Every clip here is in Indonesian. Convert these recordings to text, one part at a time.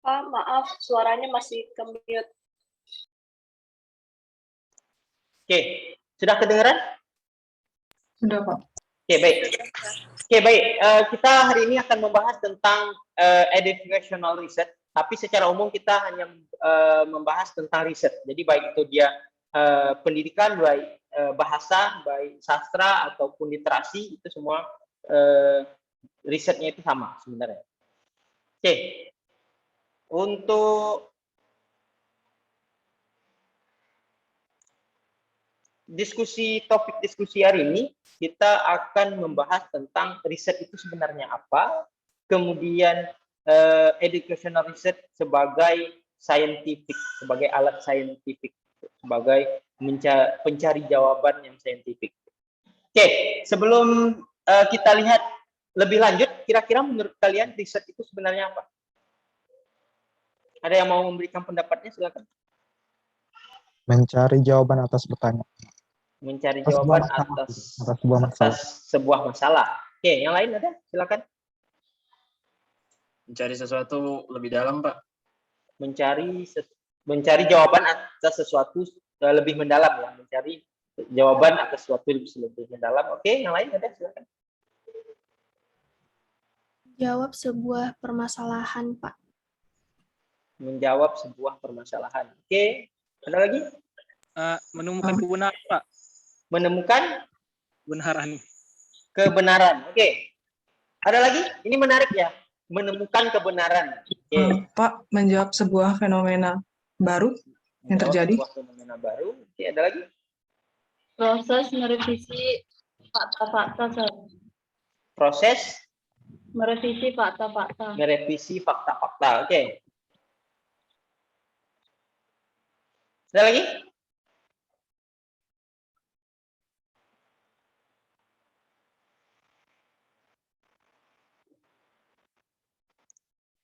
Pak, maaf, suaranya masih ke-mute. Oke, sudah kedengaran? Sudah, Pak. Oke, baik. Oke, baik. Kita hari ini akan membahas tentang educational research, tapi secara umum kita hanya membahas tentang riset. Jadi baik itu dia pendidikan, baik bahasa, baik sastra ataupun literasi, itu semua risetnya itu sama sebenarnya. Oke, untuk topik diskusi hari ini, kita akan membahas tentang riset itu sebenarnya apa, kemudian educational research sebagai scientific, sebagai alat scientific, sebagai pencari jawaban yang scientific. Oke, sebelum kita lihat lebih lanjut, kira-kira menurut kalian riset itu sebenarnya apa? Ada yang mau memberikan pendapatnya, silakan. Mencari jawaban atas pertanyaan. Mencari jawaban atas sebuah masalah. Oke, yang lain ada? Silakan. Mencari sesuatu lebih dalam, Pak. Mencari jawaban atas sesuatu lebih mendalam ya. Mencari jawaban atas sesuatu lebih mendalam. Oke, yang lain ada? Silakan. Jawab sebuah permasalahan, Pak. Menjawab sebuah permasalahan. Oke, ada lagi? Menemukan kebenaran, Pak. Menemukan kebenaran. Oke. Ada lagi? Ini menarik ya. Menemukan kebenaran. Oke. Pak, menjawab sebuah fenomena baru yang terjadi. Sebuah fenomena baru. Oke, ada lagi? Proses merevisi fakta-fakta. Proses Merevisi fakta-fakta. merevisi fakta-fakta. Oke. Ada lagi?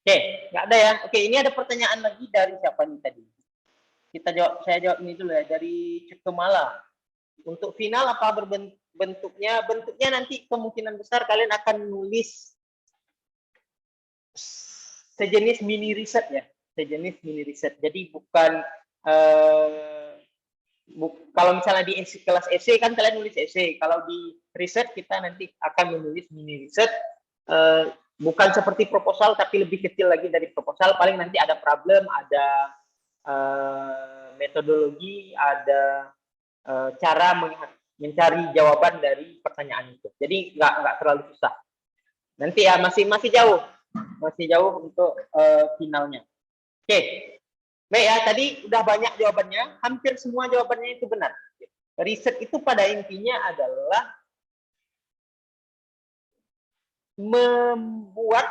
Oke, nggak ada ya. Oke, ini ada pertanyaan lagi dari siapa nih tadi? Saya jawab ini dulu ya, dari Cukemala. Untuk final apa bentuknya? Bentuknya nanti kemungkinan besar kalian akan nulis sejenis mini riset ya, sejenis mini riset. Jadi bukan kalau misalnya di kelas essay kan kalian nulis essay. Kalau di riset kita nanti akan menulis mini riset. Bukan seperti proposal, tapi lebih kecil lagi dari proposal. Paling nanti ada problem, ada metodologi, ada cara mencari jawaban dari pertanyaan itu. Jadi nggak terlalu susah. Nanti ya masih jauh untuk finalnya. Oke, baik ya. Tadi udah banyak jawabannya. Hampir semua jawabannya itu benar. Riset itu pada intinya adalah membuat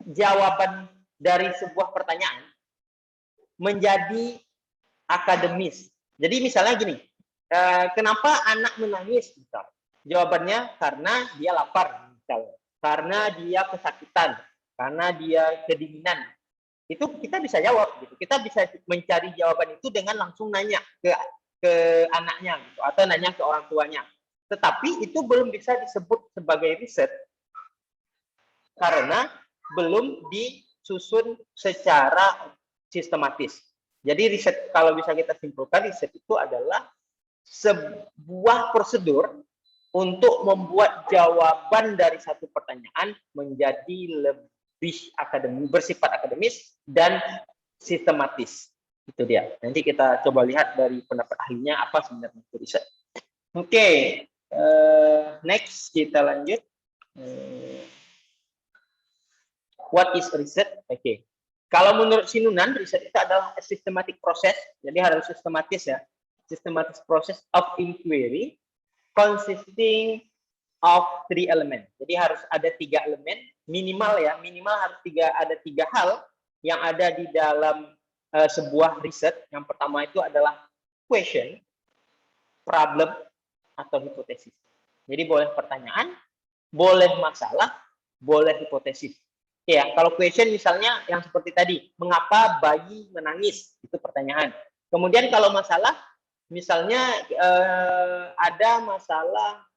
jawaban dari sebuah pertanyaan menjadi akademis. Jadi misalnya gini, kenapa anak menangis? Misal. Jawabannya karena dia lapar, misalnya. Karena dia kesakitan, karena dia kedinginan. Itu kita bisa jawab, gitu. Kita bisa mencari jawaban itu dengan langsung nanya ke anaknya, gitu, atau nanya ke orang tuanya. Tetapi itu belum bisa disebut sebagai riset karena belum disusun secara sistematis. Jadi riset, kalau bisa kita simpulkan, riset itu adalah sebuah prosedur untuk membuat jawaban dari satu pertanyaan menjadi lebih bersifat akademis dan sistematis. Itu dia. Nanti kita coba lihat dari pendapat ahlinya apa sebenarnya itu riset. Oke, next kita lanjut. What is research? Oke. Kalau menurut Sinunan, riset itu adalah a systematic process. Jadi harus sistematis ya. Systematic process of inquiry consisting of 3 elements. Jadi harus ada 3 elemen minimal ya. Minimal harus ada tiga hal yang ada di dalam sebuah riset. Yang pertama itu adalah question, problem, atau hipotesis. Jadi boleh pertanyaan, boleh masalah, boleh hipotesis. Ya, kalau question misalnya yang seperti tadi, mengapa bayi menangis? Itu pertanyaan. Kemudian kalau masalah, misalnya ada masalah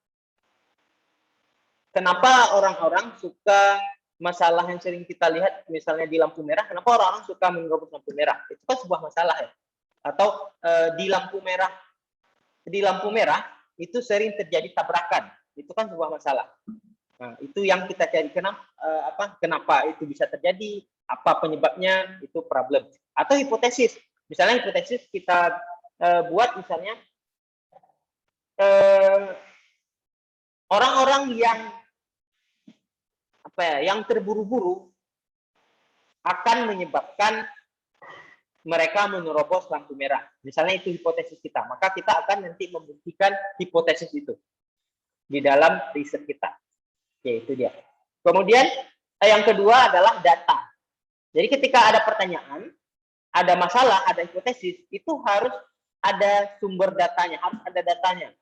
kenapa orang-orang suka masalah yang sering kita lihat misalnya di lampu merah, kenapa orang-orang suka menerobos lampu merah? Itu kan sebuah masalah ya. Atau di lampu merah itu sering terjadi tabrakan. Itu kan sebuah masalah. Nah, itu yang kita cari kenapa itu bisa terjadi, apa penyebabnya, itu problem. Atau hipotesis. Misalnya hipotesis kita buat misalnya orang-orang yang terburu-buru akan menyebabkan mereka menerobos lampu merah. Misalnya itu hipotesis kita. Maka kita akan nanti membuktikan hipotesis itu di dalam riset kita. Oke, itu dia. Kemudian yang kedua adalah data. Jadi ketika ada pertanyaan, ada masalah, ada hipotesis, itu harus ada sumber datanya, harus ada datanya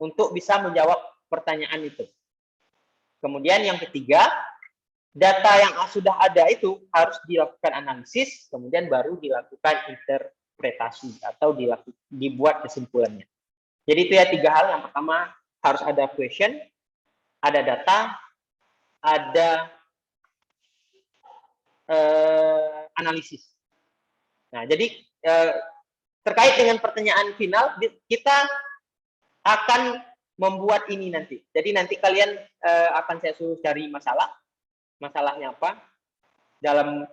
untuk bisa menjawab pertanyaan itu. Kemudian yang ketiga, data yang sudah ada itu harus dilakukan analisis, kemudian baru dilakukan interpretasi atau dibuat kesimpulannya. Jadi itu ya 3 hal. Yang pertama harus ada question, ada data, ada analisis. Nah, jadi terkait dengan pertanyaan final, kita akan membuat ini nanti. Jadi nanti kalian akan saya suruh cari masalahnya apa dalam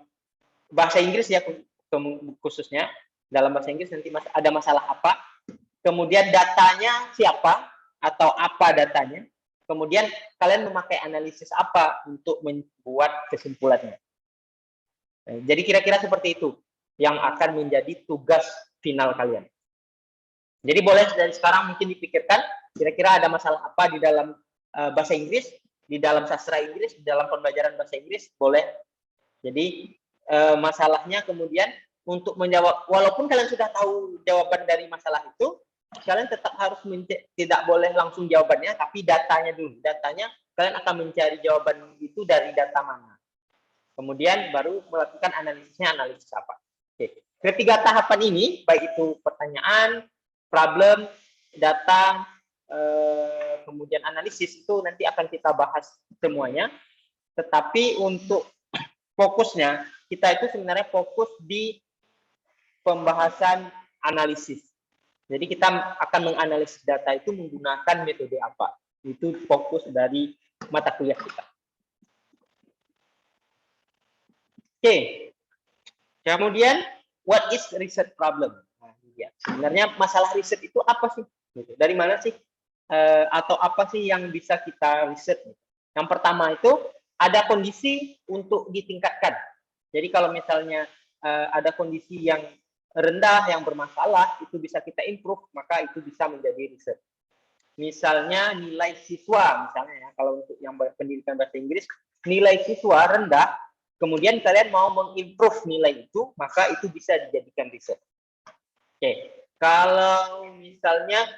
bahasa Inggris ya, khususnya dalam bahasa Inggris nanti ada masalah apa, kemudian datanya siapa atau apa datanya, kemudian kalian memakai analisis apa untuk membuat kesimpulannya. Jadi kira-kira seperti itu yang akan menjadi tugas final kalian. Jadi boleh dari sekarang mungkin dipikirkan kira-kira ada masalah apa di dalam bahasa Inggris, di dalam sastra Inggris, di dalam pembelajaran bahasa Inggris, boleh. Jadi masalahnya kemudian untuk menjawab, walaupun kalian sudah tahu jawaban dari masalah itu, kalian tetap harus tidak boleh langsung jawabannya, tapi datanya dulu. Datanya kalian akan mencari jawaban itu dari data mana. Kemudian baru melakukan analisisnya, analisis apa. Oke. Ketiga tahapan ini, baik itu pertanyaan, problem, data, kemudian analisis, itu nanti akan kita bahas semuanya. Tetapi untuk fokusnya, kita itu sebenarnya fokus di pembahasan analisis. Jadi kita akan menganalisis data itu menggunakan metode apa. Itu fokus dari mata kuliah kita. Oke. Kemudian, what is research problem? Nah, ya. Sebenarnya masalah riset itu apa sih? Dari mana sih? Atau apa sih yang bisa kita riset? Yang pertama itu ada kondisi untuk ditingkatkan. Jadi kalau misalnya ada kondisi yang rendah, yang bermasalah, itu bisa kita improve, maka itu bisa menjadi riset. Misalnya nilai siswa, misalnya ya, kalau untuk yang pendidikan bahasa Inggris, nilai siswa rendah, kemudian kalian mau mengimprove nilai itu, maka itu bisa dijadikan riset. Oke, kalau misalnya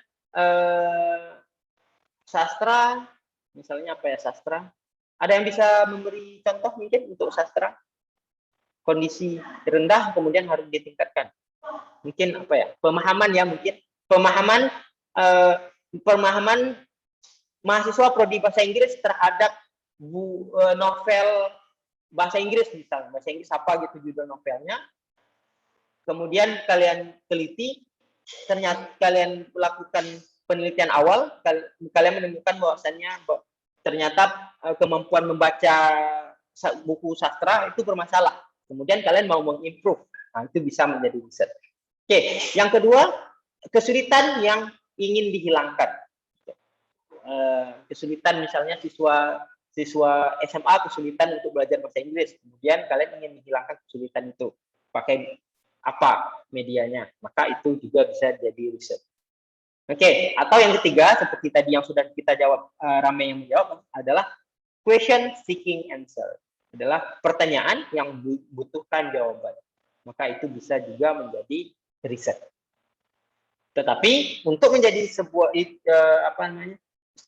sastra, misalnya apa ya sastra? Ada yang bisa memberi contoh mungkin untuk sastra? Kondisi rendah kemudian harus ditingkatkan. Mungkin apa ya? Pemahaman ya mungkin. Pemahaman mahasiswa prodi bahasa Inggris terhadap novel bahasa Inggris misalnya. Bahasa Inggris apa gitu judul novelnya. Kemudian kalian teliti, ternyata kalian melakukan penelitian awal, kalian menemukan bahwasannya ternyata kemampuan membaca buku sastra itu bermasalah. Kemudian kalian mau mengimprove, nah, itu bisa menjadi riset. Oke, yang kedua, kesulitan yang ingin dihilangkan. Kesulitan misalnya siswa SMA kesulitan untuk belajar bahasa Inggris, kemudian kalian ingin menghilangkan kesulitan itu, pakai apa medianya, maka itu juga bisa jadi riset. Oke, atau yang ketiga seperti tadi yang sudah kita jawab, Rame yang menjawab adalah question seeking answer, adalah pertanyaan yang butuhkan jawaban, maka itu bisa juga menjadi riset. Tetapi untuk menjadi sebuah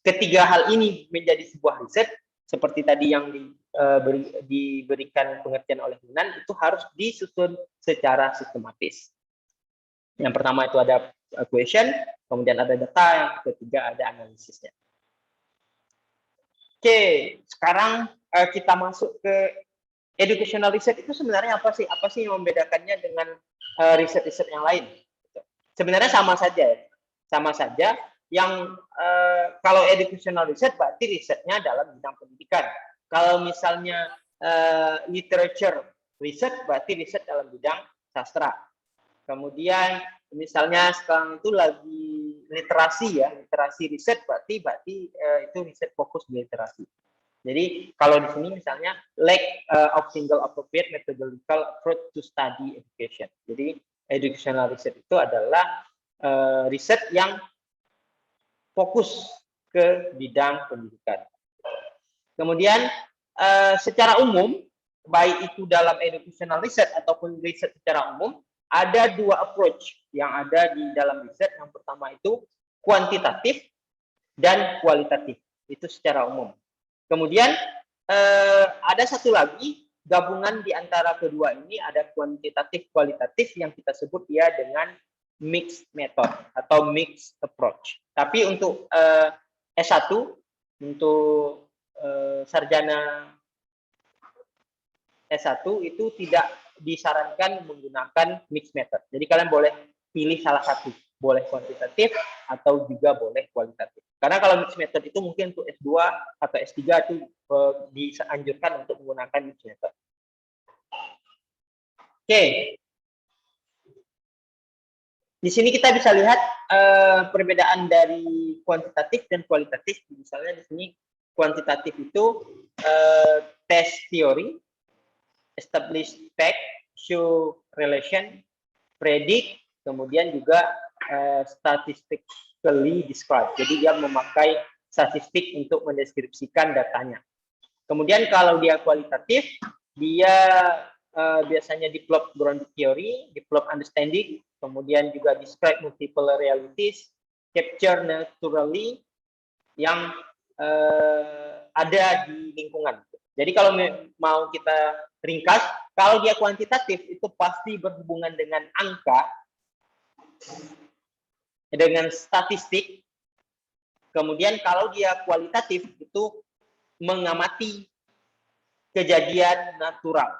ketiga hal ini menjadi sebuah riset, seperti tadi yang diberikan pengertian oleh Yunan, itu harus disusun secara sistematis. Yang pertama itu ada question, kemudian ada data, yang ketiga ada analisisnya. Oke, sekarang kita masuk ke educational research. Itu sebenarnya apa sih? Apa sih yang membedakannya dengan riset-riset yang lain? Sebenarnya sama saja, ya. Sama saja. Yang kalau educational research berarti risetnya dalam bidang pendidikan. Kalau misalnya literature research berarti riset dalam bidang sastra. Kemudian misalnya sekarang itu lagi literasi ya, literasi riset berarti itu riset fokus di literasi. Jadi kalau di sini misalnya lack of single appropriate methodological approach to study education. Jadi educational research itu adalah riset yang fokus ke bidang pendidikan. Kemudian secara umum, baik itu dalam educational research ataupun riset secara umum, ada dua approach yang ada di dalam riset. Yang pertama itu kuantitatif dan kualitatif. Itu secara umum. Kemudian ada satu lagi gabungan di antara kedua ini, ada kuantitatif kualitatif yang kita sebut dia dengan mixed method atau mixed approach. Tapi untuk S1, untuk sarjana S1 itu tidak disarankan menggunakan mixed method. Jadi kalian boleh pilih salah satu, boleh kuantitatif atau juga boleh kualitatif. Karena kalau mixed method itu mungkin untuk S2 atau S3 itu dianjurkan untuk menggunakan mixed method. Oke. Di sini kita bisa lihat perbedaan dari kuantitatif dan kualitatif. Misalnya di sini kuantitatif itu test teori, establish fact, show relation, predict, kemudian juga statistically describe. Jadi dia memakai statistik untuk mendeskripsikan datanya. Kemudian kalau dia kualitatif, dia biasanya develop grounded theory, develop understanding, kemudian juga describe multiple realities, capture naturally yang ada di lingkungan. Jadi kalau mau kita ringkas, kalau dia kuantitatif itu pasti berhubungan dengan angka, dengan statistik. Kemudian kalau dia kualitatif itu mengamati kejadian natural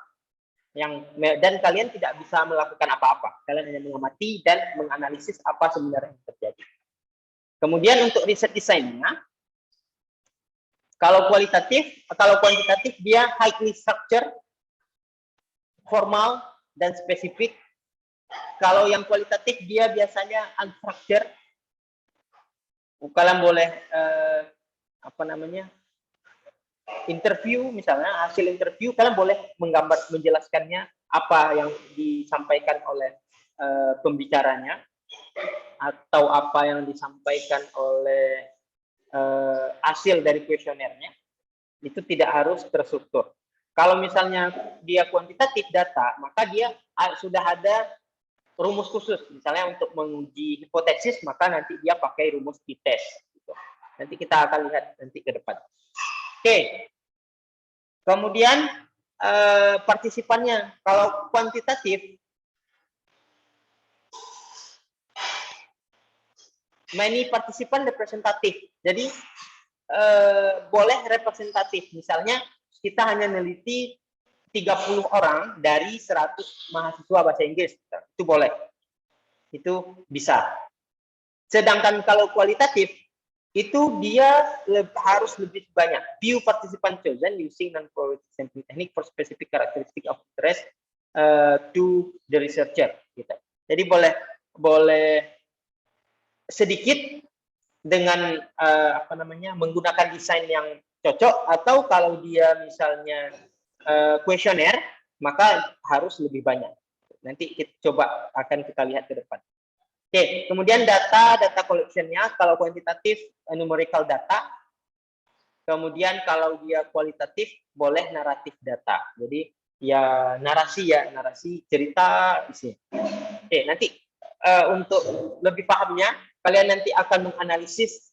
dan kalian tidak bisa melakukan apa-apa. Kalian hanya mengamati dan menganalisis apa sebenarnya yang terjadi. Kemudian untuk riset desainnya, kalau kuantitatif dia highly structured, formal dan spesifik. Kalau yang kualitatif dia biasanya unstructured. Kalian boleh interview, misalnya hasil interview kalian boleh menjelaskannya apa yang disampaikan oleh pembicaranya atau apa yang disampaikan oleh hasil dari kuesionernya. Itu tidak harus terstruktur. Kalau misalnya dia kuantitatif data, maka dia sudah ada rumus khusus. Misalnya untuk menguji hipotesis, maka nanti dia pakai rumus t-test. Gitu. Nanti kita akan lihat nanti ke depan. Oke. Kemudian partisipannya. Kalau kuantitatif, many participant representatif. Jadi boleh representatif. Misalnya kita hanya meneliti 30 orang dari 100 mahasiswa bahasa Inggris. Itu boleh. Itu bisa. Sedangkan kalau kualitatif, itu dia harus lebih banyak. Few participants chosen using non-probative sampling technique for specific characteristic of interest to the researcher. Gitu. Jadi boleh sedikit dengan menggunakan desain yang cocok, atau kalau dia misalnya kuesioner, maka harus lebih banyak. Nanti kita akan kita lihat ke depan. Oke, kemudian data collection-nya, kalau kuantitatif numerical data, kemudian kalau dia kualitatif boleh naratif data. Jadi ya narasi cerita isi. Oke, nanti untuk lebih pahamnya kalian nanti akan menganalisis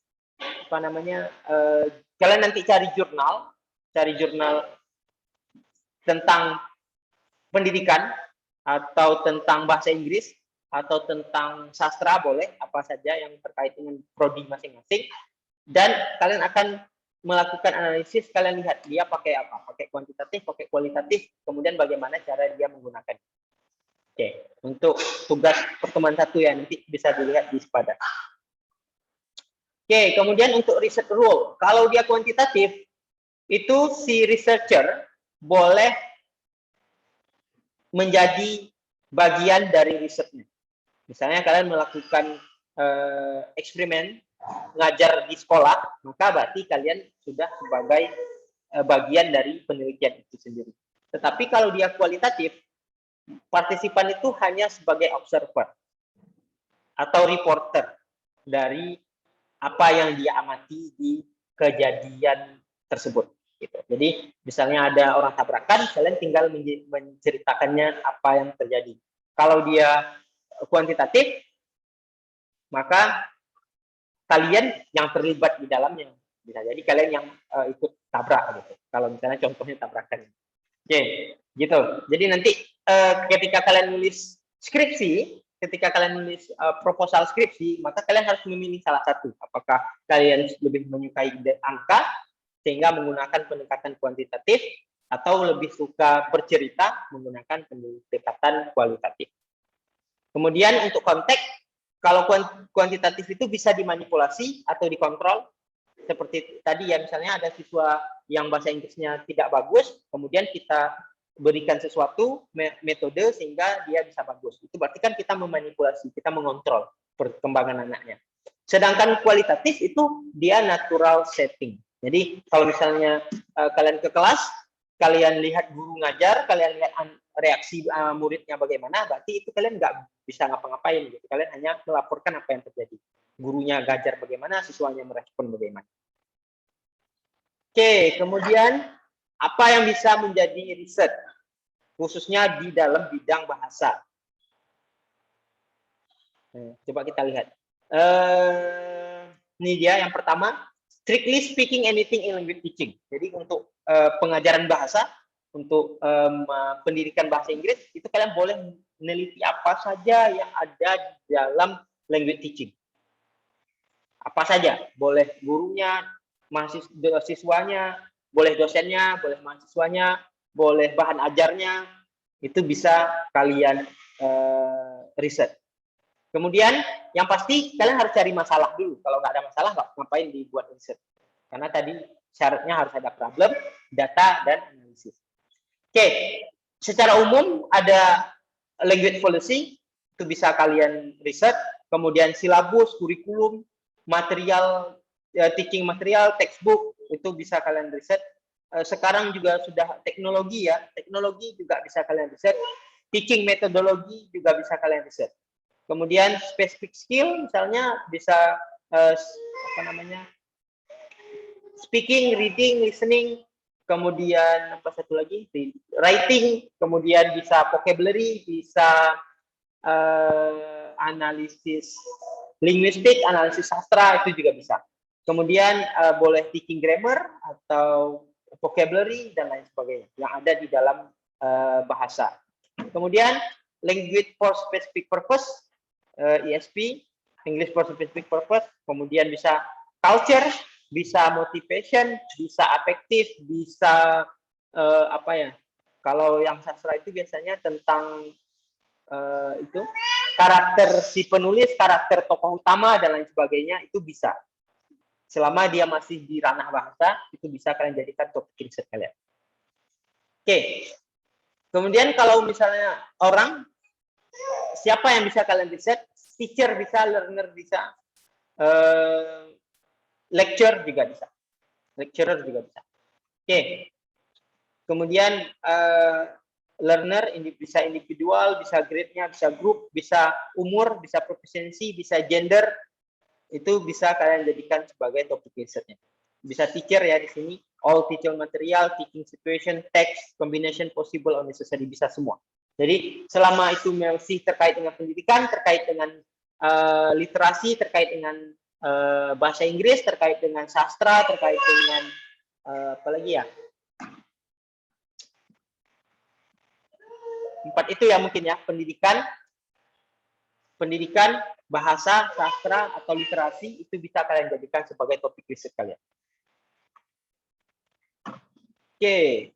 kalian nanti cari jurnal tentang pendidikan atau tentang bahasa Inggris atau tentang sastra, boleh apa saja yang terkait dengan prodi masing-masing, dan kalian akan melakukan analisis, kalian lihat dia pakai apa, pakai kuantitatif, pakai kualitatif, kemudian bagaimana cara dia menggunakan. Oke, untuk tugas pertemuan 1 ya, nanti bisa dilihat di sepadan. Oke, kemudian untuk research rule, kalau dia kuantitatif, itu si researcher boleh menjadi bagian dari risetnya. Misalnya kalian melakukan eksperimen, ngajar di sekolah, maka berarti kalian sudah sebagai bagian dari penelitian itu sendiri. Tetapi kalau dia kualitatif, partisipan itu hanya sebagai observer atau reporter dari apa yang dia amati di kejadian tersebut. Gitu. Jadi misalnya ada orang tabrakan, kalian tinggal menceritakannya apa yang terjadi. Kalau dia kuantitatif, maka kalian yang terlibat di dalamnya. Bisa jadi kalian yang ikut tabrak gitu. Kalau misalnya contohnya tabrakan. Oke, gitu. Jadi nanti ketika kalian nulis skripsi, ketika kalian nulis proposal skripsi, maka kalian harus memilih salah satu. Apakah kalian lebih menyukai angka sehingga menggunakan pendekatan kuantitatif, atau lebih suka bercerita menggunakan pendekatan kualitatif. Kemudian untuk konteks, kalau kuantitatif itu bisa dimanipulasi atau dikontrol. Seperti tadi ya, misalnya ada siswa yang bahasa Inggrisnya tidak bagus, kemudian kita berikan sesuatu metode sehingga dia bisa bagus. Itu berarti kan kita memanipulasi, kita mengontrol perkembangan anaknya. Sedangkan kualitatif itu dia natural setting. Jadi kalau misalnya kalian ke kelas, kalian lihat guru ngajar, kalian lihat reaksi muridnya bagaimana, berarti itu kalian nggak bisa ngapa-ngapain gitu. Kalian hanya melaporkan apa yang terjadi. Gurunya ngajar bagaimana, siswanya merespon bagaimana. Oke, kemudian apa yang bisa menjadi riset, khususnya di dalam bidang bahasa. Coba kita lihat. Ini dia yang pertama, strictly speaking anything in language teaching. Jadi untuk pengajaran bahasa, untuk pendidikan bahasa Inggris, itu kalian boleh meneliti apa saja yang ada di dalam language teaching. Apa saja, boleh gurunya, mahasiswanya, boleh dosennya, boleh mahasiswanya, boleh bahan ajarnya, itu bisa kalian riset. Kemudian yang pasti kalian harus cari masalah dulu. Kalau nggak ada masalah, ngapain dibuat riset? Karena tadi syaratnya harus ada problem, data, dan analisis. Oke, secara umum ada language policy, itu bisa kalian riset. Kemudian silabus, kurikulum, material, teaching material, textbook, itu bisa kalian riset. Sekarang juga sudah teknologi ya, teknologi juga bisa kalian riset. Teaching methodology juga bisa kalian riset. Kemudian specific skill, misalnya bisa speaking, reading, listening, kemudian apa satu lagi, writing, kemudian bisa vocabulary, bisa analisis linguistik, analisis sastra, itu juga bisa. Kemudian boleh teaching grammar atau vocabulary dan lain sebagainya yang ada di dalam bahasa. Kemudian language for specific purpose, ESP, English for specific purpose. Kemudian bisa culture, bisa motivation, bisa afektif, bisa apa ya? Kalau yang sastra itu biasanya tentang itu karakter si penulis, karakter tokoh utama dan lain sebagainya, itu bisa. Selama dia masih di ranah bahasa, itu bisa kalian jadikan topik riset kalian. Oke. Kemudian kalau misalnya orang, siapa yang bisa kalian riset? Teacher bisa, learner bisa, lecturer juga bisa. Lecturer juga bisa. Oke. Kemudian learner bisa individual, bisa grade-nya, bisa grup, bisa umur, bisa proficiency, bisa gender. Itu bisa kalian jadikan sebagai topik risetnya. Bisa teacher ya di sini, all teaching material, teaching situation, text, combination possible or necessary, bisa semua. Jadi selama itu masih terkait dengan pendidikan, terkait dengan literasi, terkait dengan bahasa Inggris, terkait dengan sastra, terkait dengan apa lagi ya? 4 itu ya mungkin ya, pendidikan, bahasa, sastra, atau literasi, itu bisa kalian jadikan sebagai topik riset kalian. Oke.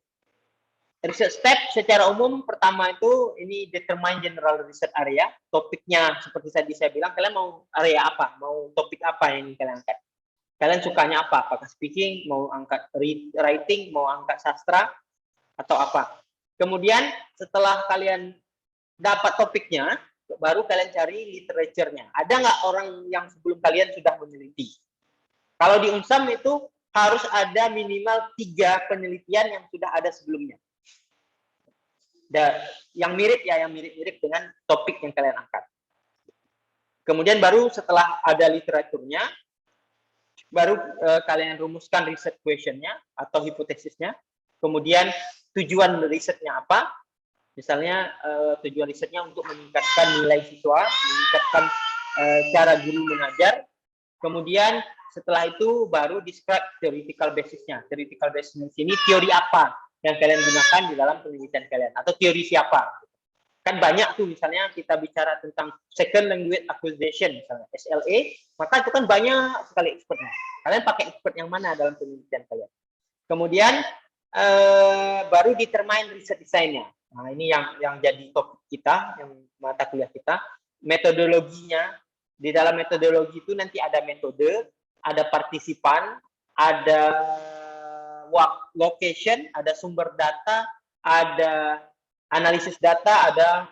Research step secara umum pertama itu ini determine general research area. Topiknya seperti tadi saya bilang, kalian mau area apa? Mau topik apa yang kalian angkat? Kalian sukanya apa? Apakah speaking, mau angkat writing, mau angkat sastra, atau apa? Kemudian setelah kalian dapat topiknya, baru kalian cari literaturnya. Ada nggak orang yang sebelum kalian sudah meneliti? Kalau di UNSAM itu harus ada minimal 3 penelitian yang sudah ada sebelumnya. Dan yang mirip ya, yang mirip-mirip dengan topik yang kalian angkat. Kemudian baru setelah ada literaturnya, baru kalian rumuskan research question-nya atau hipotesisnya. Kemudian tujuan risetnya apa? Misalnya tujuan risetnya untuk meningkatkan nilai siswa, meningkatkan cara guru mengajar. Kemudian setelah itu baru describe theoretical basis-nya. Theoretical basis ini teori apa yang kalian gunakan di dalam penelitian kalian, atau teori siapa. Kan banyak tuh, misalnya kita bicara tentang second language acquisition, misalnya SLA, maka itu kan banyak sekali expertnya. Kalian pakai expert yang mana dalam penelitian kalian. Kemudian baru determine research design-nya. Nah, ini yang jadi topik kita, yang mata kuliah kita. Metodologinya, di dalam metodologi itu nanti ada metode, ada partisipan, ada location, ada sumber data, ada analisis data, ada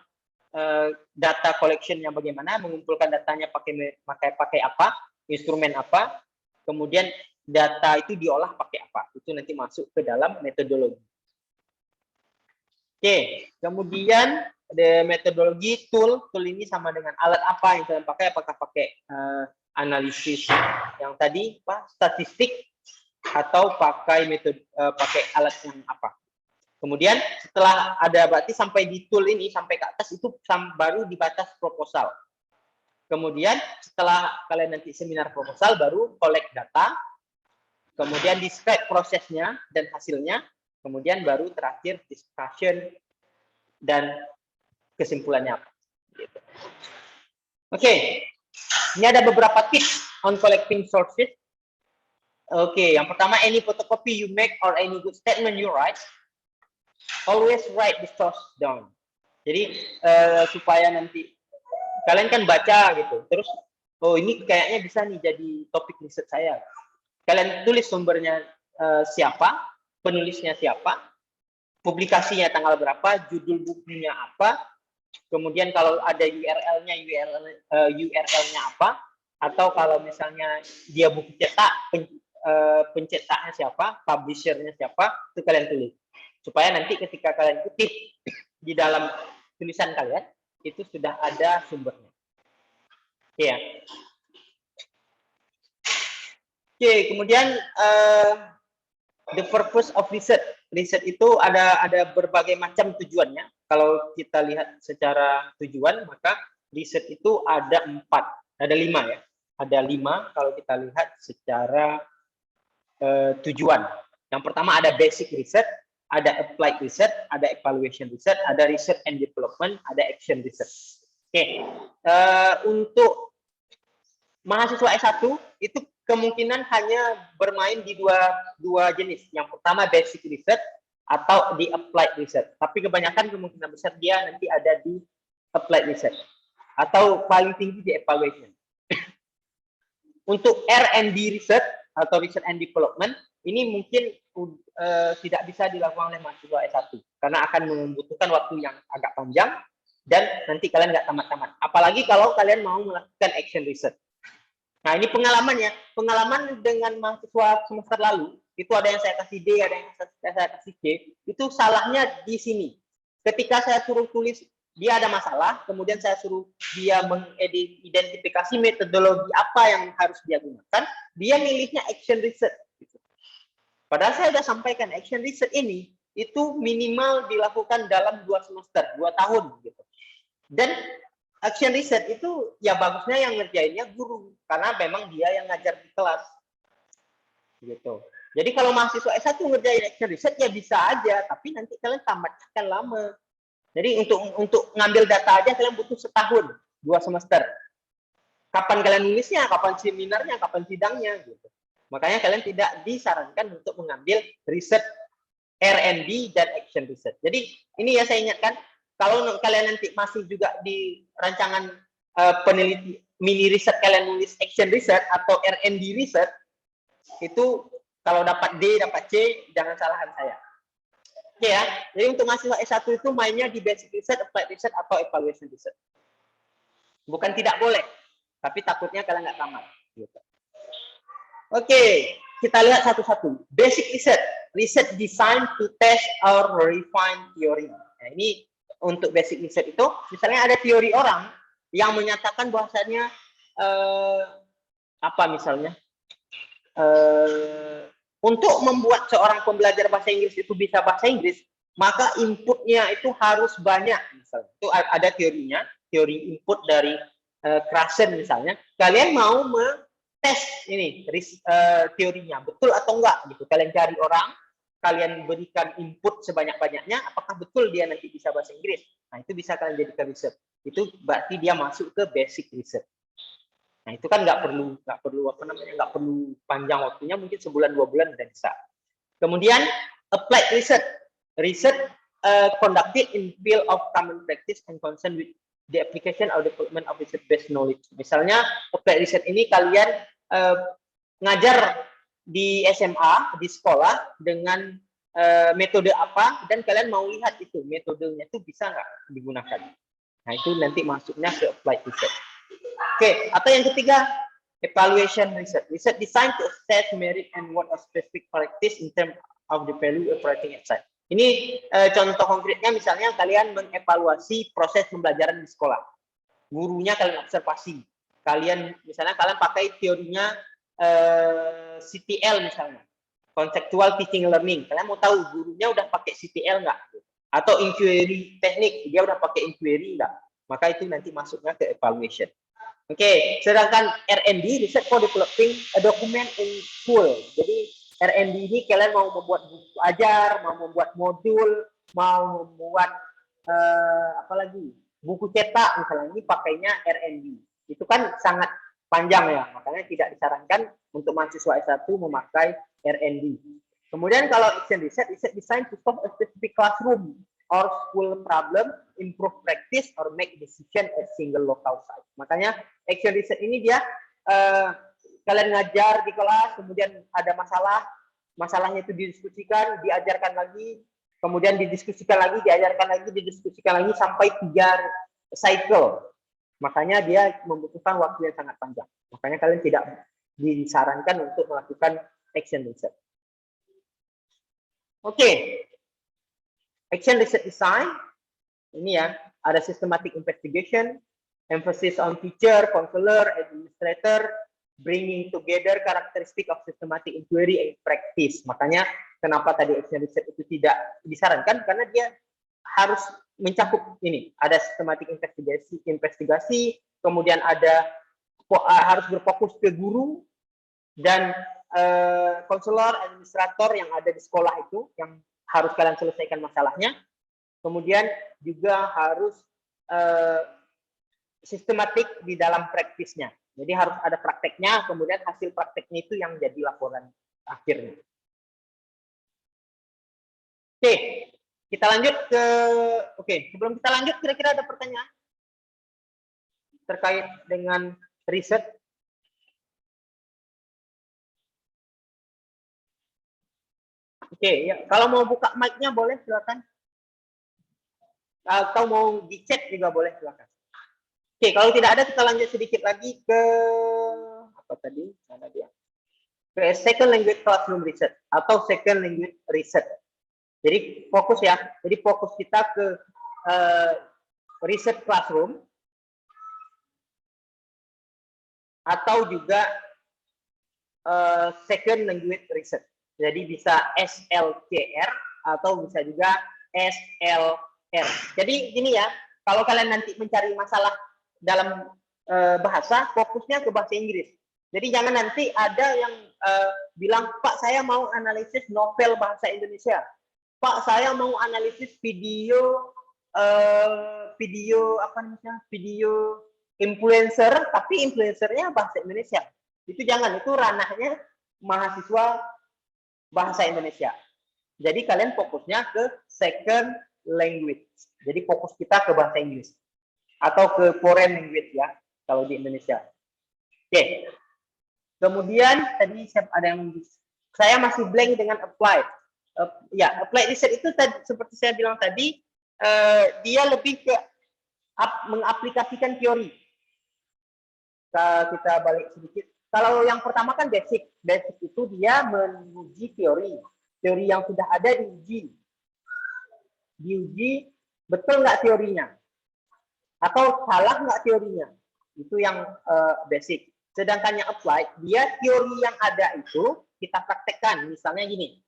data collection-nya bagaimana, mengumpulkan datanya pakai apa, instrumen apa, kemudian data itu diolah pakai apa, itu nanti masuk ke dalam metodologi. Oke, kemudian ada metodologi, tool ini sama dengan alat apa yang kalian pakai, apakah pakai analisis yang tadi, statistik, atau pakai metode pakai alat yang apa. Kemudian setelah ada, berarti sampai di tool ini, sampai ke atas itu baru dibatas proposal. Kemudian setelah kalian nanti seminar proposal, baru collect data, kemudian describe prosesnya dan hasilnya, kemudian baru terakhir discussion dan kesimpulannya apa. Gitu. Oke, ini ada beberapa tips on collecting sources. Oke, yang pertama, any photocopy you make or any good statement you write, always write the source down. Jadi supaya nanti kalian kan baca gitu, terus oh ini kayaknya bisa nih jadi topik riset saya. Kalian tulis sumbernya siapa, penulisnya siapa, publikasinya tanggal berapa, judul bukunya apa, kemudian kalau ada URL-nya URL-nya apa, atau kalau misalnya dia buku cetak, pencetaknya siapa, publisher-nya siapa, itu kalian tulis. Supaya nanti ketika kalian kutip di dalam tulisan kalian, itu sudah ada sumbernya. Ya. Oke, kemudian the purpose of research. Riset itu ada berbagai macam tujuannya. Kalau kita lihat secara tujuan, maka riset itu ada 5 ya. Ada 5 kalau kita lihat secara tujuan. Yang pertama ada basic research, ada applied research, ada evaluation research, ada research and development, ada action research. Oke, untuk mahasiswa S1 itu kemungkinan hanya bermain di dua jenis. Yang pertama basic research atau di applied research. Tapi kebanyakan kemungkinan besar dia nanti ada di applied research atau paling tinggi di evaluation. Untuk R&D research atau research and development ini mungkin tidak bisa dilakukan oleh mahasiswa S1 karena akan membutuhkan waktu yang agak panjang dan nanti kalian nggak tamat-tamat. Apalagi kalau kalian mau melakukan action research. Nah, ini pengalaman dengan mahasiswa semester lalu, itu ada yang saya kasih D, ada yang saya kasih C, itu salahnya di sini. Ketika saya suruh tulis, dia ada masalah, kemudian saya suruh dia mengidentifikasi metodologi apa yang harus dia gunakan, dia milihnya action research. Padahal saya sudah sampaikan, action research ini, itu minimal dilakukan dalam 2 semester, 2 tahun. Gitu. Dan action research itu ya bagusnya yang ngerjainnya guru karena memang dia yang ngajar di kelas gitu. Jadi kalau mahasiswa S1 ngerjain action research ya bisa aja, tapi nanti kalian tamatnya akan lama. Jadi untuk ngambil data aja kalian butuh setahun, 2 semester. Kapan kalian nulisnya, kapan seminarnya, kapan sidangnya gitu. Makanya kalian tidak disarankan untuk mengambil research R&D dan action research. Jadi ini ya saya ingatkan, kalau kalian nanti masih juga di rancangan peneliti mini riset kalian nulis action research atau R&D research, itu kalau dapat D, dapat C, jangan salahkan saya. Oke ya, jadi untuk mahasiswa S1 itu mainnya di basic research, applied research, atau evaluation research. Bukan tidak boleh, tapi takutnya kalian nggak tamat. Gitu. Oke, kita lihat satu-satu. Basic research, research designed to test or refine theory. Nah, ini untuk basic research itu, misalnya ada teori orang yang menyatakan bahwasannya apa misalnya, untuk membuat seorang pembelajar bahasa Inggris itu bisa bahasa Inggris, maka inputnya itu harus banyak. Misalnya, itu ada teorinya, teori input dari Krashen misalnya. Kalian mau tes ini teorinya betul atau enggak gitu. Kalian cari orang, kalian berikan input sebanyak-banyaknya, apakah betul dia nanti bisa bahasa Inggris. Nah, itu bisa kalian jadikan riset. Itu berarti dia masuk ke basic research. Nah, itu kan nggak perlu apa namanya, nggak perlu panjang waktunya, mungkin sebulan 2 bulan udah bisa. Kemudian applied research, research conducted in field of common practice and concern with the application or development of research based knowledge. Misalnya applied research ini kalian ngajar di SMA, di sekolah dengan metode apa, dan kalian mau lihat itu metodenya itu bisa nggak digunakan. Nah, itu nanti masuknya ke applied research. Oke, atau yang ketiga, evaluation research. Research designed to assess merit and what a specific practice in terms of the value operating outside. Ini contoh konkretnya, misalnya kalian mengevaluasi proses pembelajaran di sekolah. Gurunya kalian observasi. Misalnya kalian pakai teorinya CTL misalnya, conceptual teaching learning. Kalian mau tahu gurunya udah pakai CTL nggak? Atau inquiry teknik, dia udah pakai inquiry nggak? Maka itu nanti masuknya ke evaluation. Oke, sedangkan R&D, research for developing a document in school. Jadi R&D ini kalian mau membuat buku ajar, mau membuat modul, mau membuat apalagi buku cetak misalnya, ini pakainya R&D. Itu kan sangat panjang ya, makanya tidak disarankan untuk mahasiswa S1 memakai R&D. Kemudian kalau action research, research designed to solve a specific classroom or school problem, improve practice, or make decision at single local site. Makanya action research ini dia kalian ngajar di kelas, kemudian ada masalahnya itu didiskusikan, diajarkan lagi, kemudian didiskusikan lagi, diajarkan lagi, didiskusikan lagi sampai 3 cycle. Makanya dia membutuhkan waktu yang sangat panjang. Makanya kalian tidak disarankan untuk melakukan action research. Oke. Action research design, ini ya, ada systematic investigation, emphasis on teacher, counselor, administrator, bringing together characteristic of systematic inquiry and practice. Makanya kenapa tadi action research itu tidak disarankan, karena dia harus mencakup ini, ada systematic investigasi, kemudian ada harus berfokus ke guru dan konselor, administrator yang ada di sekolah itu, yang harus kalian selesaikan masalahnya. Kemudian juga harus sistematik di dalam praktisnya. Jadi harus ada prakteknya, kemudian hasil prakteknya itu yang jadi laporan akhirnya. Oke, kita lanjut ke, sebelum kita lanjut, kira-kira ada pertanyaan terkait dengan riset? Oke, ya, kalau mau buka mic-nya boleh, silakan. Atau mau di-chat juga boleh, silakan. Oke, kalau tidak ada, kita lanjut sedikit lagi ke apa tadi? Mana dia? Ke second language classroom research atau second language research. Jadi fokus ya. Jadi fokus kita ke research classroom atau juga second language research. Jadi bisa SLCR atau bisa juga SLR. Jadi gini ya, kalau kalian nanti mencari masalah dalam bahasa, fokusnya ke bahasa Inggris. Jadi jangan nanti ada yang bilang, Pak saya mau analisis novel bahasa Indonesia. Pak saya mau analisis video video influencer, tapi influencernya bahasa Indonesia. Itu jangan, itu ranahnya mahasiswa bahasa Indonesia. Jadi kalian fokusnya ke second language. Jadi fokus kita ke bahasa Inggris atau ke foreign language ya kalau di Indonesia. Oke. Kemudian tadi ada yang saya masih blank dengan applied. Ya, applied research itu tadi, seperti saya bilang tadi, dia lebih ke mengaplikasikan teori. Kita balik sedikit. Kalau yang pertama kan basic. Basic itu dia menguji teori. Teori yang sudah ada diuji. Diuji betul nggak teorinya? Atau salah nggak teorinya? Itu yang basic. Sedangkan yang applied, dia teori yang ada itu kita praktekkan. Misalnya gini,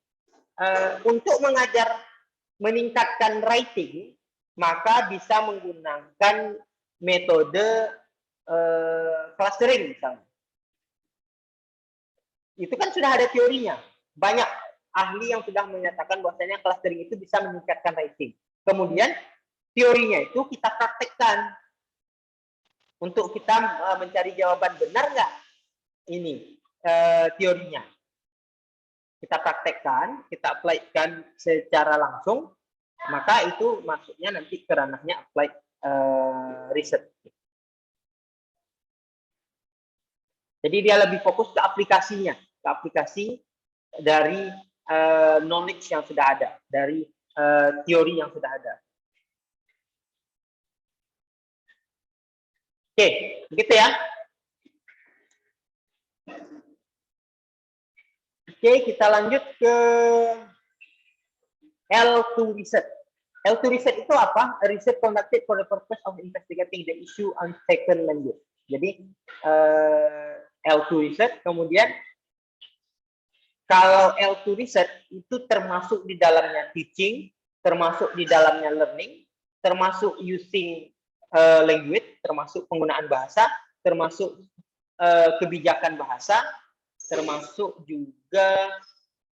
untuk meningkatkan writing, maka bisa menggunakan metode clustering misalnya. Itu kan sudah ada teorinya. Banyak ahli yang sudah menyatakan bahwasanya clustering itu bisa meningkatkan writing. Kemudian teorinya itu kita praktekkan untuk kita mencari jawaban benar nggak ini teorinya. Kita praktekkan, kita apply-kan secara langsung, maka itu masuknya nanti ke ranahnya applied research. Jadi dia lebih fokus ke aplikasinya, ke aplikasi dari knowledge yang sudah ada, dari teori yang sudah ada. Oke, begitu ya. Oke, kita lanjut ke L2 research. L2 research itu apa? A research conducted for the purpose of investigating the issue on second language. Jadi L2 research, kemudian kalau L2 research itu termasuk di dalamnya teaching, termasuk di dalamnya learning, termasuk using language, termasuk penggunaan bahasa, termasuk kebijakan bahasa, termasuk juga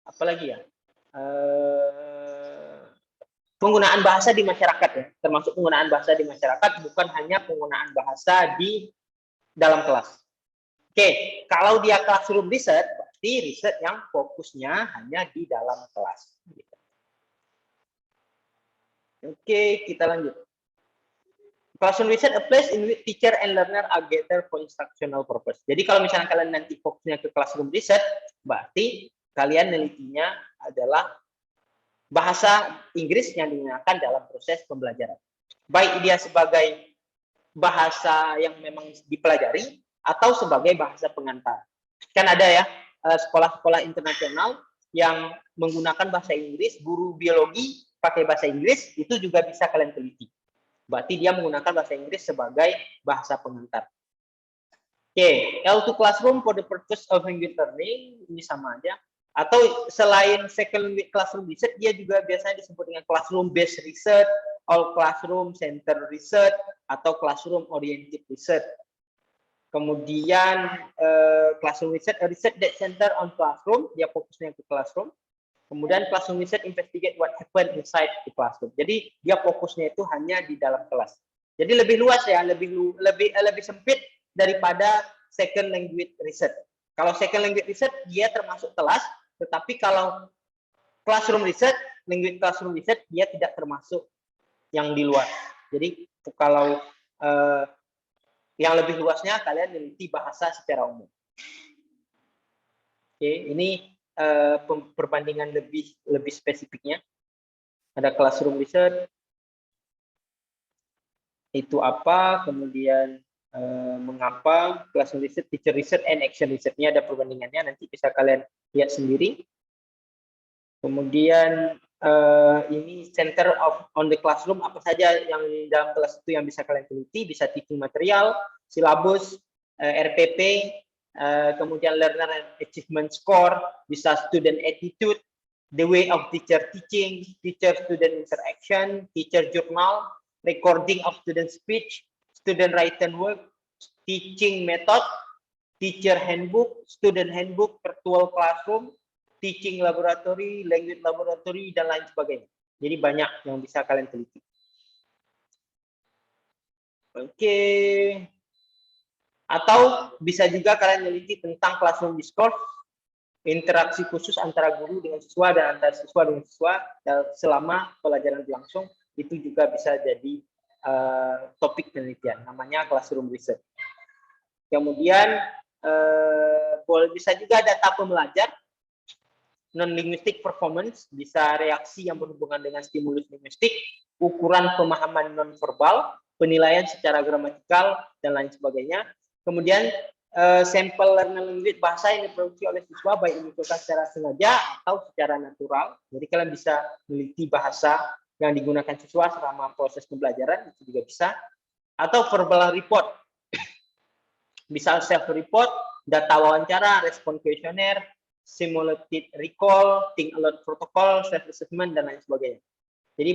apa lagi ya, penggunaan bahasa di masyarakat ya, termasuk penggunaan bahasa di masyarakat, bukan hanya penggunaan bahasa di dalam kelas. Oke, kalau dia classroom research, berarti riset yang fokusnya hanya di dalam kelas. Oke, kita lanjut. Classroom research a place in which teacher and learner are gathered for instructional purpose. Jadi kalau misalnya kalian nanti fokusnya ke classroom research, berarti kalian nelitinya adalah bahasa Inggris yang digunakan dalam proses pembelajaran. Baik dia sebagai bahasa yang memang dipelajari atau sebagai bahasa pengantar. Kan ada ya sekolah-sekolah internasional yang menggunakan bahasa Inggris, guru biologi pakai bahasa Inggris, itu juga bisa kalian teliti. Berarti dia menggunakan bahasa Inggris sebagai bahasa pengantar. Oke, L2 classroom for the purpose of language learning, ini sama aja. Atau selain second language classroom research, dia juga biasanya disebut dengan classroom based research, all classroom center research, atau classroom oriented research. Kemudian classroom research, a research that center on classroom, dia fokusnya ke classroom. Kemudian classroom research investigate what happened inside the classroom. Jadi dia fokusnya itu hanya di dalam kelas. Jadi lebih luas ya, lebih sempit daripada second language research. Kalau second language research dia termasuk kelas, tetapi kalau classroom research, language classroom research dia tidak termasuk yang di luar. Jadi kalau yang lebih luasnya kalian meneliti bahasa secara umum. Oke, ini perbandingan lebih spesifiknya. Ada classroom research itu apa, kemudian mengapa, classroom research, teacher research, and action research-nya ada perbandingannya, nanti bisa kalian lihat sendiri. Kemudian ini center on the classroom, apa saja yang dalam kelas itu yang bisa kalian teliti, bisa teaching material, silabus, RPP, kemudian learner and achievement score, bisa student attitude, the way of teacher teaching, teacher-student interaction, teacher journal, recording of student speech, student written work, teaching method, teacher handbook, student handbook, virtual classroom, teaching laboratory, language laboratory, dan lain sebagainya. Jadi banyak yang bisa kalian teliti. Oke. Atau bisa juga kalian teliti tentang classroom discourse, interaksi khusus antara guru dengan siswa dan antara siswa dengan siswa selama pelajaran berlangsung, itu juga bisa jadi topik penelitian, namanya classroom research. Kemudian bisa juga data pembelajar, non-linguistic performance, bisa reaksi yang berhubungan dengan stimulus linguistik, ukuran pemahaman non-verbal, penilaian secara gramatikal, dan lain sebagainya. Kemudian sampel learner language, bahasa yang diproduksi oleh siswa, baik dimunculkan secara sengaja atau secara natural. Jadi kalian bisa meneliti bahasa yang digunakan siswa selama proses pembelajaran, itu juga bisa. Atau verbal report, bisa self-report, data wawancara, respon kuesioner, simulated recall, think alert protocol, self-assessment, dan lain sebagainya. Jadi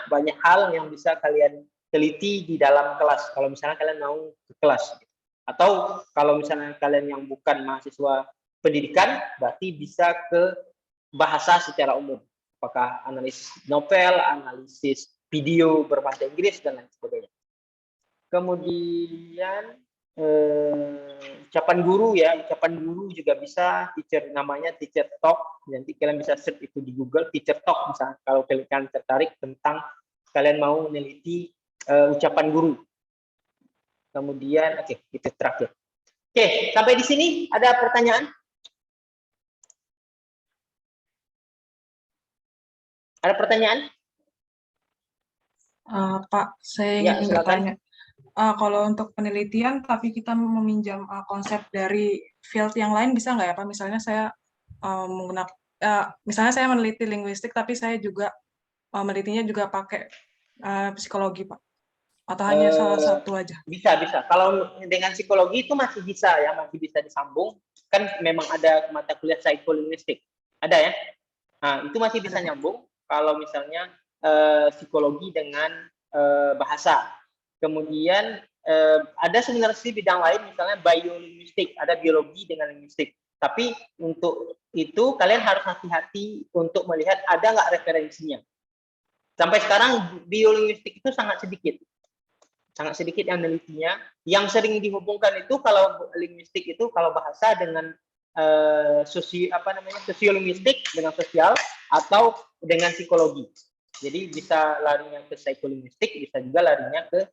banyak hal yang bisa kalian teliti di dalam kelas, kalau misalnya kalian mau ke kelas. Atau kalau misalnya kalian yang bukan mahasiswa pendidikan, berarti bisa ke bahasa secara umum. Apakah analisis novel, analisis video berbahasa Inggris, dan lain sebagainya. Kemudian ucapan guru ya, ucapan guru juga bisa, namanya teacher talk, nanti kalian bisa search itu di Google, teacher talk misalnya, kalau kalian tertarik tentang kalian mau meneliti ucapan guru. Kemudian, oke, itu terakhir. Oke, sampai di sini ada pertanyaan? Ada pertanyaan? Pak, saya Ya, ingin silakan. bertanya. Kalau untuk penelitian, tapi kita meminjam konsep dari field yang lain, bisa nggak ya Pak? Misalnya saya menggunakan, misalnya saya meneliti linguistik, tapi saya juga menelitinya juga pakai psikologi Pak. Atau hanya salah satu aja? Bisa. Kalau dengan psikologi itu masih bisa ya, masih bisa disambung. Kan memang ada mata kuliah psikolinguistik. Ada ya? Nah, itu masih bisa nyambung kalau misalnya psikologi dengan bahasa. Kemudian ada sebenarnya sih bidang lain, misalnya biolinguistik, ada biologi dengan linguistik. Tapi untuk itu kalian harus hati-hati untuk melihat ada nggak referensinya. Sampai sekarang biolinguistik itu sangat sedikit yang menelitinya. Yang sering dihubungkan itu kalau linguistik itu kalau bahasa dengan sosiolinguistik dengan sosial atau dengan psikologi. Jadi bisa larinya ke psikolinguistik, bisa juga larinya ke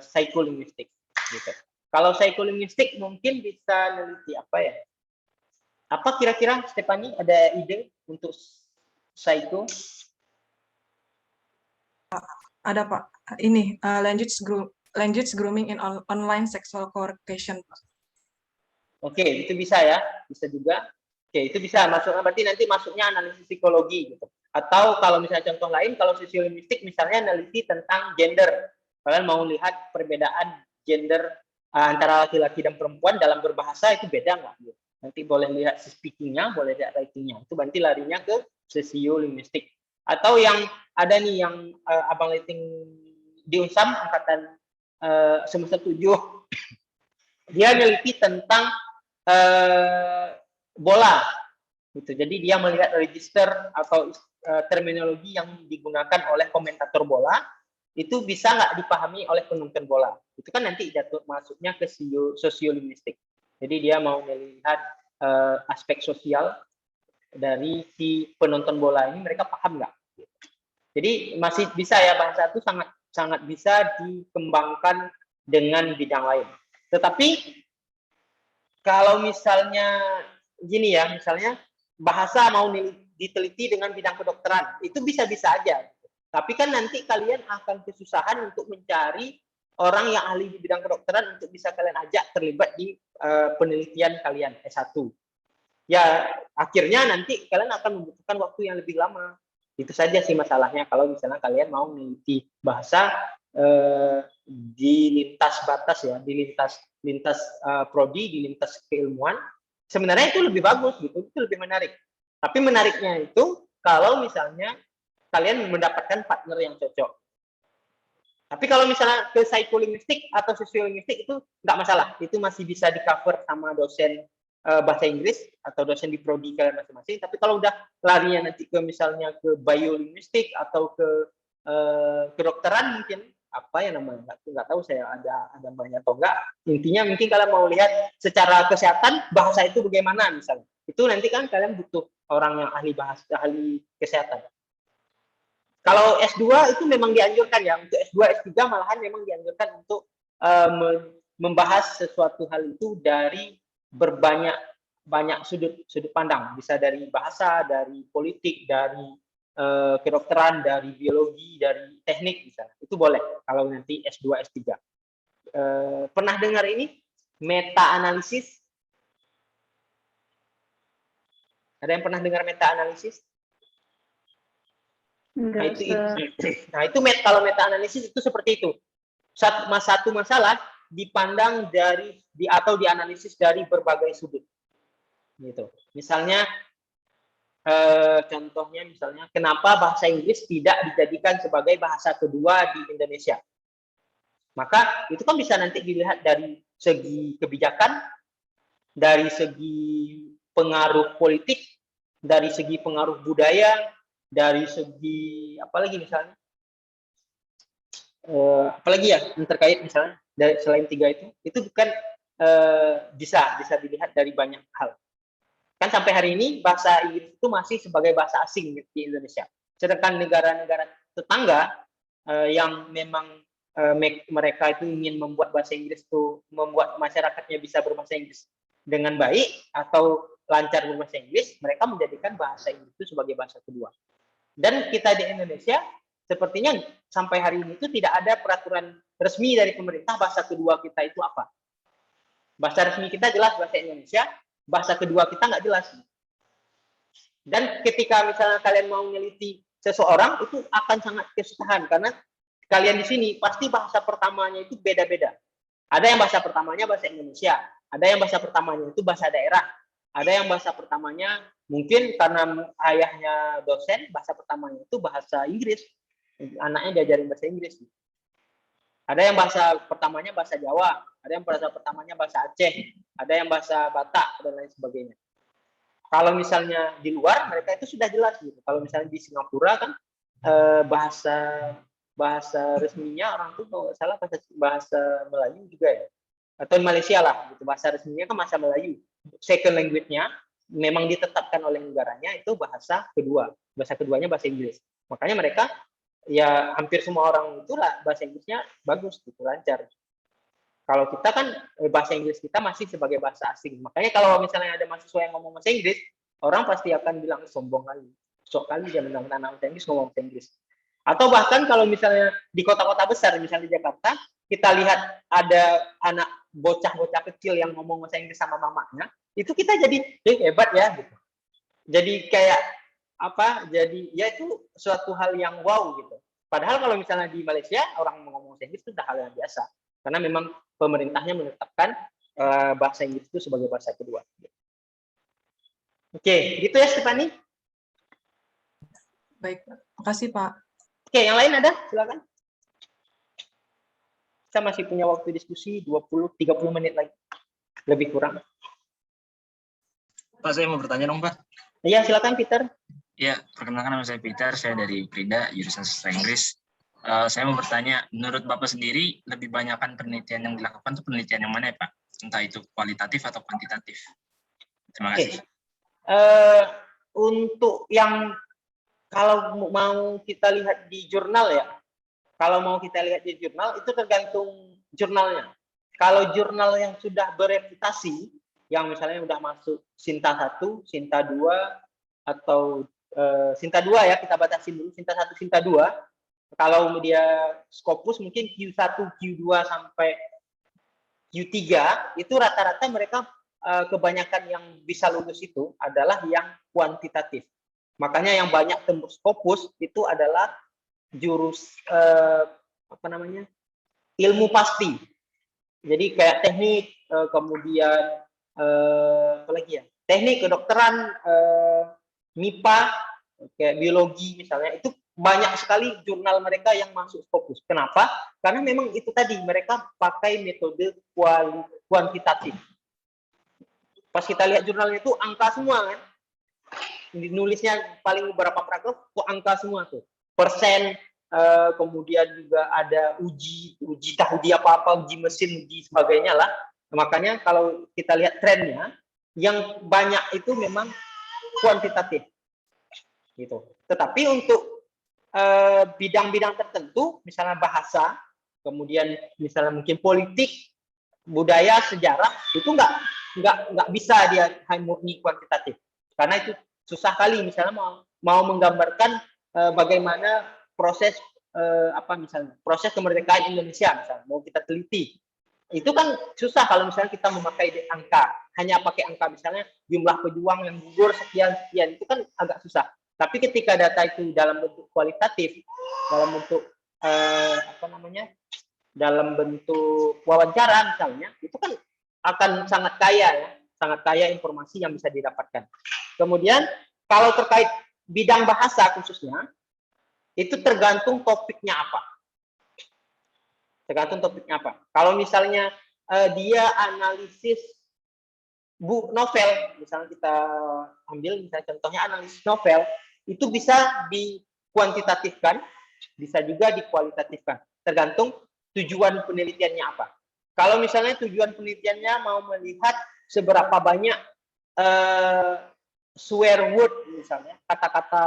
psikolinguistik. Gitu. Kalau psikolinguistik mungkin bisa meneliti apa ya? Apa kira-kira Stephanie ada ide untuk psiko? Ada Pak. Ini language grooming in online sexual coercion. Oke, itu bisa ya, bisa juga. Oke, itu bisa masuknya, berarti nanti masuknya analisis psikologi gitu. Atau kalau misalnya contoh lain, kalau sosiolinguistik misalnya analisis tentang gender. Kalian mau lihat perbedaan gender antara laki-laki dan perempuan dalam berbahasa itu beda nggak? Gitu. Nanti boleh lihat speaking-nya, boleh lihat writing-nya. Itu berarti larinya ke sosiolinguistik. Atau yang ada nih yang abang liting di Unsam angkatan semester 7, dia meneliti tentang bola gitu. Jadi dia melihat register atau terminologi yang digunakan oleh komentator bola itu bisa nggak dipahami oleh penonton bola. Itu kan nanti jatuh masuknya ke sosiolinguistik. Jadi dia mau melihat aspek sosial dari si penonton bola ini, mereka paham nggak? Jadi masih bisa ya, bahasa itu sangat bisa dikembangkan dengan bidang lain. Tetapi kalau misalnya gini ya, misalnya bahasa mau diteliti dengan bidang kedokteran, itu bisa-bisa aja. Tapi kan nanti kalian akan kesusahan untuk mencari orang yang ahli di bidang kedokteran untuk bisa kalian ajak terlibat di penelitian kalian S1. Ya, akhirnya nanti kalian akan membutuhkan waktu yang lebih lama. Itu saja sih masalahnya kalau misalnya kalian mau meneliti bahasa di lintas batas ya, di lintas prodi, di lintas keilmuan, sebenarnya itu lebih bagus gitu, itu lebih menarik. Tapi menariknya itu kalau misalnya kalian mendapatkan partner yang cocok. Tapi kalau misalnya ke psikolinguistik atau sosiolinguistik itu nggak masalah, itu masih bisa di-cover sama dosen bahasa Inggris atau dosen di prodi kalian masing-masing. Tapi kalau udah larinya nanti ke misalnya ke biolinguistik atau ke kedokteran, mungkin apa ya namanya, nggak tahu saya ada banyak atau enggak. Intinya mungkin kalian mau lihat secara kesehatan bahasa itu bagaimana misalnya. itu nanti kan kalian butuh orang yang ahli bahasa, ahli kesehatan. Kalau S2 itu memang dianjurkan ya, untuk S2, S3 malahan memang dianjurkan untuk membahas sesuatu hal itu dari banyak sudut pandang, bisa dari bahasa, dari politik, dari kedokteran, dari biologi, dari teknik, bisa. Itu boleh kalau nanti S2, S3. Pernah dengar ini meta-analisis? Ada yang pernah dengar meta-analisis? Nah, kalau meta-analisis itu seperti itu. Satu masalah dipandang atau dianalisis dari berbagai sudut. Gitu. Misalnya, contohnya misalnya, kenapa bahasa Inggris tidak dijadikan sebagai bahasa kedua di Indonesia? Maka itu kan bisa nanti dilihat dari segi kebijakan, dari segi pengaruh politik, dari segi pengaruh budaya, dari segi apalagi misalnya, apalagi ya yang terkait misalnya dari selain 3 itu bukan bisa dilihat dari banyak hal. Kan sampai hari ini bahasa Inggris itu masih sebagai bahasa asing di Indonesia. Sedangkan negara-negara tetangga yang memang mereka itu ingin membuat bahasa Inggris itu, membuat masyarakatnya bisa berbahasa Inggris dengan baik atau lancar berbahasa Inggris, mereka menjadikan bahasa Inggris itu sebagai bahasa kedua. Dan kita di Indonesia sepertinya sampai hari ini itu tidak ada peraturan resmi dari pemerintah bahasa kedua kita itu apa. Bahasa resmi kita jelas bahasa Indonesia, bahasa kedua kita nggak jelas. Dan ketika misalnya kalian mau meneliti seseorang, itu akan sangat kesusahan karena kalian di sini pasti bahasa pertamanya itu beda-beda. Ada yang bahasa pertamanya bahasa Indonesia, ada yang bahasa pertamanya itu bahasa daerah, ada yang bahasa pertamanya mungkin karena ayahnya dosen, bahasa pertamanya itu bahasa Inggris, anaknya diajarin bahasa Inggris. Ada yang bahasa pertamanya bahasa Jawa, ada yang bahasa pertamanya bahasa Aceh, ada yang bahasa Batak dan lain sebagainya. Kalau misalnya di luar mereka itu sudah jelas gitu. Kalau misalnya di Singapura kan bahasa resminya orang tuh kalau salah bahasa Melayu juga ya, atau di Malaysia lah gitu, bahasa resminya kan bahasa Melayu. Second language-nya memang ditetapkan oleh negaranya itu bahasa kedua, bahasa keduanya bahasa Inggris. Makanya mereka ya hampir semua orang itulah bahasa Inggrisnya bagus gitu, lancar. Kalau kita kan bahasa Inggris kita masih sebagai bahasa asing. Makanya kalau misalnya ada mahasiswa yang ngomong bahasa Inggris, orang pasti akan bilang sombong kali, sok kali dia menang anak bahasa Inggris ngomong bahasa Inggris. Atau bahkan kalau misalnya di kota-kota besar, misalnya di Jakarta, kita lihat ada anak bocah-bocah kecil yang ngomong bahasa Inggris sama mamanya, itu kita jadi hebat ya gitu. Jadi kayak apa? Jadi ya itu suatu hal yang wow gitu. Padahal kalau misalnya di Malaysia orang ngomong bahasa Inggris itu sudah hal yang biasa. Karena memang pemerintahnya menetapkan bahasa Inggris itu sebagai bahasa kedua. Oke, gitu ya Stefani. Baik, makasih Pak. Oke, yang lain ada? Silakan. Kita masih punya waktu diskusi 20-30 menit lagi. Lebih kurang. Pak, saya mau bertanya dong, Pak. Iya, silakan Peter. Ya, perkenalkan nama saya Peter, saya dari Prida, jurusan Sastra Inggris. Saya mau bertanya, menurut Bapak sendiri, lebih banyakkan penelitian yang dilakukan itu penelitian yang mana ya, Pak? Entah itu kualitatif atau kuantitatif. Terima kasih. Untuk yang kalau mau kita lihat di jurnal ya, kalau mau kita lihat di jurnal, itu tergantung jurnalnya. Kalau jurnal yang sudah bereputasi, yang misalnya sudah masuk Sinta 1, Sinta 2, atau Sinta 2 ya, kita batasin dulu, Sinta 1, Sinta 2, kalau dia Scopus mungkin Q1, Q2 sampai Q3 itu rata-rata mereka kebanyakan yang bisa lulus itu adalah yang kuantitatif. Makanya yang banyak tembus Scopus itu adalah jurus ilmu pasti. Jadi kayak teknik, kemudian apalagi ya, teknik kedokteran, MIPA, kayak biologi misalnya, itu banyak sekali jurnal mereka yang masuk Scopus. Kenapa? Karena memang itu tadi, mereka pakai metode kuantitatif. Pas kita lihat jurnalnya itu angka semua kan. Nulisnya paling beberapa paragraf kok angka semua tuh. Persen, kemudian juga ada uji apa-apa, uji mesin, uji sebagainya lah. Makanya kalau kita lihat trennya, yang banyak itu memang kuantitatif gitu. Tetapi untuk bidang-bidang tertentu, misalnya bahasa, kemudian misalnya mungkin politik, budaya, sejarah, itu nggak bisa dia murni kuantitatif, karena itu susah kali. Misalnya mau menggambarkan bagaimana proses misalnya proses kemerdekaan Indonesia, misalnya mau kita teliti, itu kan susah kalau misalnya kita memakai angka, hanya pakai angka, misalnya jumlah pejuang yang gugur sekian sekian, itu kan agak susah. Tapi ketika data itu dalam bentuk kualitatif, dalam bentuk dalam bentuk wawancara misalnya, itu kan akan sangat kaya informasi yang bisa didapatkan. Kemudian kalau terkait bidang bahasa khususnya, itu tergantung topiknya apa. Kalau misalnya dia analisis novel, misalnya kita ambil misalnya contohnya analisis novel, itu bisa dikuantitatifkan, bisa juga dikualitatifkan, tergantung tujuan penelitiannya apa. Kalau misalnya tujuan penelitiannya mau melihat seberapa banyak swear word, misalnya kata-kata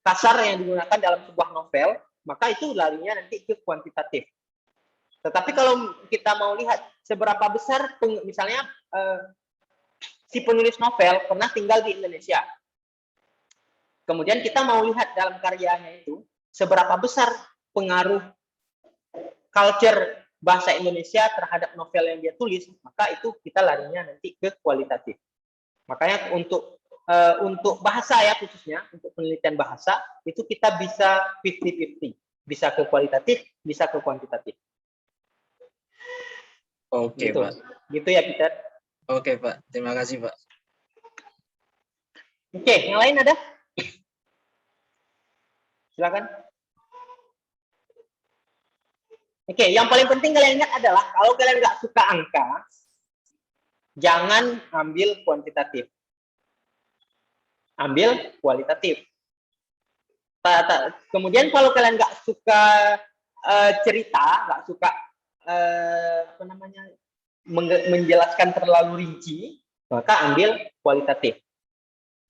kasar yang digunakan dalam sebuah novel, maka itu larinya nanti ke kuantitatif. Tetapi kalau kita mau lihat seberapa besar, misalnya si penulis novel pernah tinggal di Indonesia, kemudian kita mau lihat dalam karyanya itu seberapa besar pengaruh culture bahasa Indonesia terhadap novel yang dia tulis, maka itu kita larinya nanti ke kualitatif. Makanya untuk bahasa ya, khususnya untuk penelitian bahasa, itu kita bisa 50-50, bisa ke kualitatif, bisa ke kuantitatif. Oke, gitu. Pak. Gitu ya, Peter. Oke, Pak. Terima kasih, Pak. Oke, yang lain ada? Silakan. Oke, yang paling penting kalian ingat adalah kalau kalian nggak suka angka, jangan ambil kuantitatif. Ambil kualitatif. Kemudian kalau kalian nggak suka cerita, nggak suka menjelaskan terlalu rinci, maka ambil kualitatif.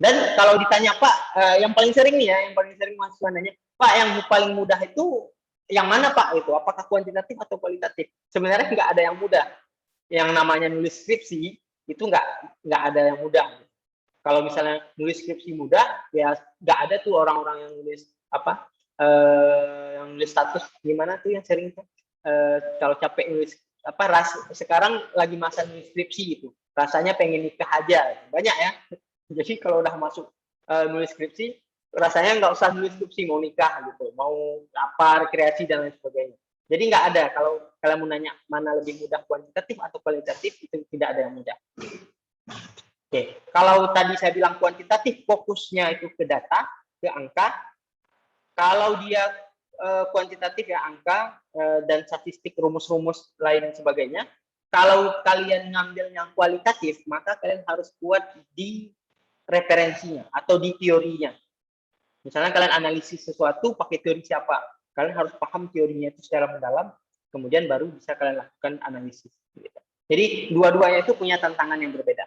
Dan kalau ditanya, Pak, yang paling sering nih ya, yang paling sering mahasiswa nanya, Pak, yang paling mudah itu yang mana, Pak? Itu apakah kuantitatif atau kualitatif? Sebenarnya nggak ada yang mudah. Yang namanya nulis skripsi itu nggak ada yang mudah. Kalau misalnya nulis skripsi mudah, ya nggak ada tuh orang-orang yang nulis yang nulis status gimana tuh yang sering tuh kalau capek nulis sekarang lagi masa nulis skripsi gitu, rasanya pengen nikah aja, banyak ya. Jadi kalau udah masuk nulis skripsi, rasanya nggak usah nulis skripsi, mau nikah gitu, mau rekreasi dan lain sebagainya. Jadi nggak ada. Kalau kalian mau nanya mana lebih mudah, kuantitatif atau kualitatif, itu tidak ada yang mudah. Oke, kalau tadi saya bilang kuantitatif, fokusnya itu ke data, ke angka. Kalau dia kuantitatif ya angka dan statistik, rumus-rumus lain dan sebagainya. Kalau kalian ngambil yang kualitatif, maka kalian harus kuat di referensinya atau di teorinya. Misalnya kalian analisis sesuatu pakai teori siapa, kalian harus paham teorinya itu secara mendalam, kemudian baru bisa kalian lakukan analisis. Jadi dua-duanya itu punya tantangan yang berbeda.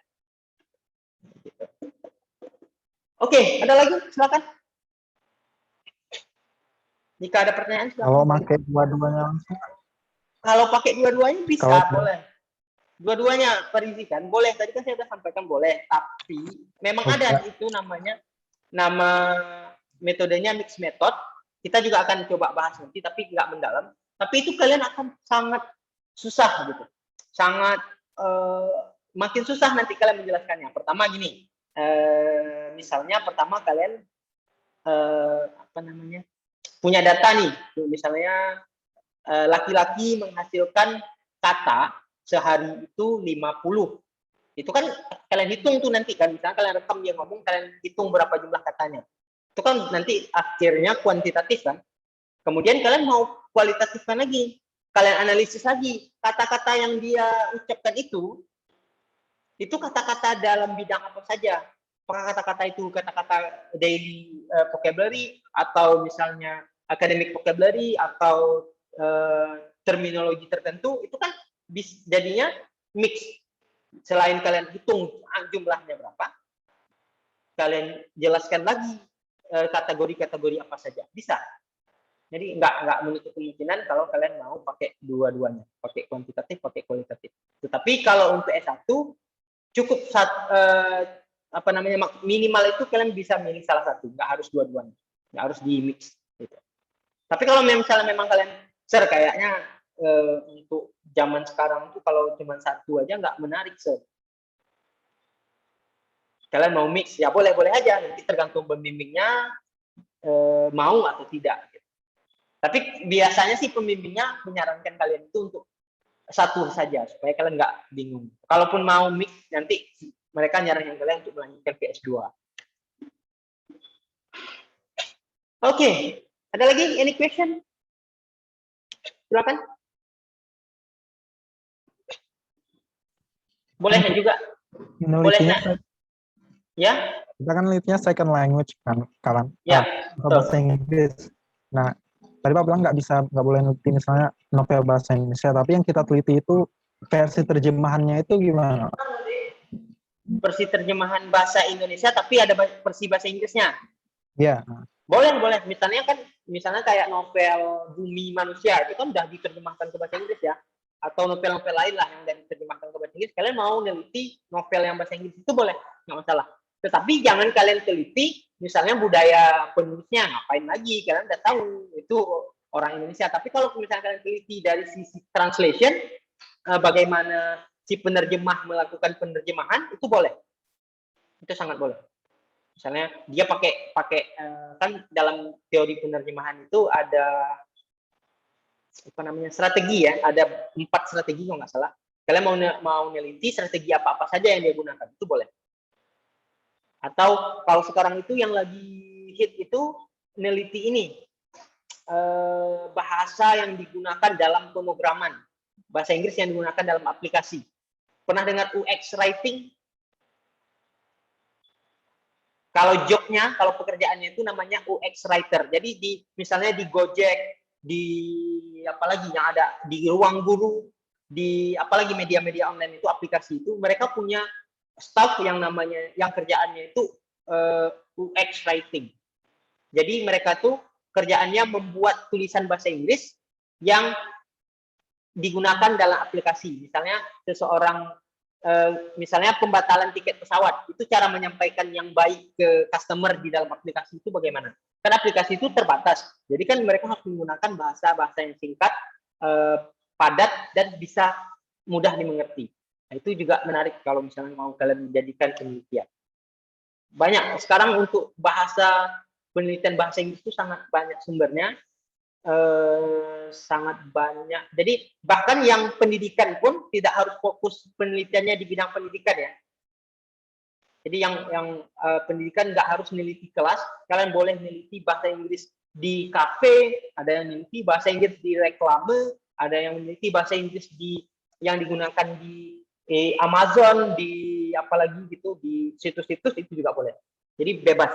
Oke, ada lagi? Silakan. Jika ada pertanyaan, silakan. Kalau pakai dua-duanya langsung? Kalau pakai dua-duanya bisa, Kalau boleh. Dua-duanya perizikan boleh. Tadi kan saya sudah sampaikan boleh, tapi memang ada itu nama metodenya mixed method. Kita juga akan coba bahas nanti, tapi nggak mendalam. Tapi itu kalian akan sangat susah gitu, sangat makin susah nanti kalian menjelaskannya. Pertama gini, misalnya pertama kalian punya data nih, misalnya laki-laki menghasilkan kata sehari itu 50. Itu kan kalian hitung tuh nanti kan, misalnya kalian rekam dia ngomong, kalian hitung berapa jumlah katanya. Itu kan nanti akhirnya kuantitatif kan. Kemudian kalian mau kualitatifkan lagi. Kalian analisis lagi kata-kata yang dia ucapkan itu kata-kata dalam bidang apa saja. Apakah kata-kata itu kata-kata daily vocabulary, atau misalnya academic vocabulary, atau terminologi tertentu, itu kan jadinya mix. Selain kalian hitung jumlahnya berapa, kalian jelaskan lagi kategori-kategori apa saja. Bisa. Jadi nggak menutup kemungkinan kalau kalian mau pakai dua-duanya, pakai kuantitatif, pakai kualitatif. Tetapi kalau untuk S1 cukup minimal itu kalian bisa milih salah satu, nggak harus dua-duanya, nggak harus di mix. Gitu. Tapi kalau misalnya memang kalian kayaknya untuk zaman sekarang itu kalau cuma satu aja nggak menarik kalian mau mix ya boleh-boleh aja, nanti tergantung pembimbingnya mau atau tidak. Tapi biasanya sih pembimbingnya menyarankan kalian itu untuk satu saja supaya kalian nggak bingung. Kalaupun mau mix nanti mereka nyaranin kalian untuk melanjutkan ke S2. Oke, ada lagi any question? Silakan. Boleh juga. Boleh Penelitiannya, ya. kita kan penelitiannya second language kan, Ya. bahasa Inggris. Nah, tadi Pak bilang nggak boleh neliti misalnya novel bahasa Indonesia, tapi yang kita teliti itu versi terjemahannya itu gimana? Versi terjemahan bahasa Indonesia tapi ada versi bahasa Inggrisnya. Iya. Boleh. Misalnya kayak novel Bumi Manusia itu kan udah diterjemahkan ke bahasa Inggris ya. Atau novel-novel lain lah yang udah diterjemahkan ke bahasa Inggris. Kalian mau neliti novel yang bahasa Inggris itu boleh, nggak masalah. Tetapi jangan kalian teliti misalnya budaya penulisnya, ngapain lagi? Kalian udah tahu itu orang Indonesia. Tapi kalau misalnya kalian teliti dari sisi translation, bagaimana si penerjemah melakukan penerjemahan, itu boleh. Itu sangat boleh. Misalnya dia pakai kan dalam teori penerjemahan itu ada strategi ya, ada 4 strategi kalau nggak salah. Kalian mau neliti strategi apa saja yang dia gunakan, itu boleh. Atau kalau sekarang itu yang lagi hit itu neliti ini bahasa yang digunakan dalam pemrograman, bahasa Inggris yang digunakan dalam aplikasi. Pernah dengar UX writing? Kalau jobnya, kalau pekerjaannya itu namanya UX writer. Jadi misalnya di Gojek, di apalagi yang ada di Ruang Guru, di apalagi media-media online itu aplikasi itu mereka punya staff yang kerjaannya itu UX writing. Jadi mereka tuh kerjaannya membuat tulisan bahasa Inggris yang digunakan dalam aplikasi. Misalnya seseorang misalnya pembatalan tiket pesawat, itu cara menyampaikan yang baik ke customer di dalam aplikasi itu bagaimana? Kan aplikasi itu terbatas, jadi kan mereka harus menggunakan bahasa yang singkat, padat, dan bisa mudah dimengerti. Nah, itu juga menarik kalau misalnya mau kalian menjadikan penelitian. Banyak sekarang untuk penelitian bahasa Inggris itu sangat banyak sumbernya, sangat banyak. Jadi bahkan yang pendidikan pun tidak harus fokus penelitiannya di bidang pendidikan ya. Jadi yang pendidikan nggak harus meneliti kelas, kalian boleh meneliti bahasa Inggris di kafe, ada yang meneliti bahasa Inggris di reklame, ada yang meneliti bahasa Inggris yang digunakan di Amazon, di apalagi gitu, di situs-situs itu juga boleh. Jadi bebas.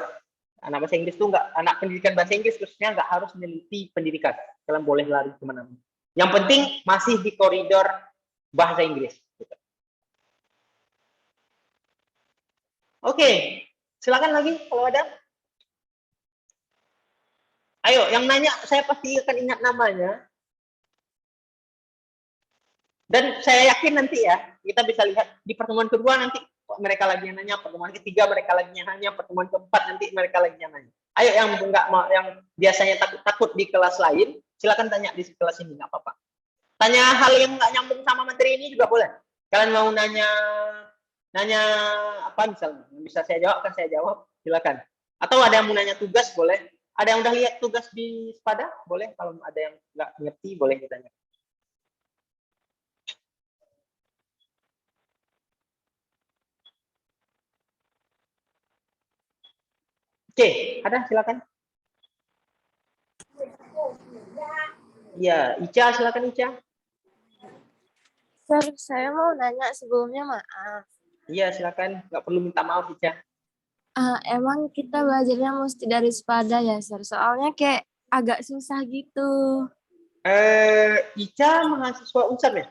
Anak bahasa Inggris itu anak pendidikan bahasa Inggris khususnya nggak harus meneliti pendidikan. Kalian boleh lari kemana-mana. Yang penting masih di koridor bahasa Inggris. Oke, silakan lagi kalau ada. Ayo, yang nanya saya pasti akan ingat namanya. Dan saya yakin nanti ya, kita bisa lihat di pertemuan kedua nanti mereka lagi yang nanya, pertemuan ketiga mereka lagi yang nanya, pertemuan keempat nanti mereka lagi yang nanya. Ayo yang biasanya takut di kelas lain, silakan tanya di kelas ini, nggak apa-apa. Tanya hal yang nggak nyambung sama materi ini juga boleh. Kalian mau nanya apa misalnya, bisa saya jawab kan saya jawab, silakan. Atau ada yang mau nanya tugas boleh. Ada yang udah lihat tugas di Spada boleh. Kalau ada yang nggak ngerti boleh ditanya. Oke, ada silakan. Ya, Ica silakan Ica. Sir, saya mau nanya sebelumnya maaf. Iya silakan, nggak perlu minta maaf Ica. Emang kita belajarnya mesti dari Spada ya, Sir? Soalnya kayak agak susah gitu. Ica mahasiswa UNSAM ya?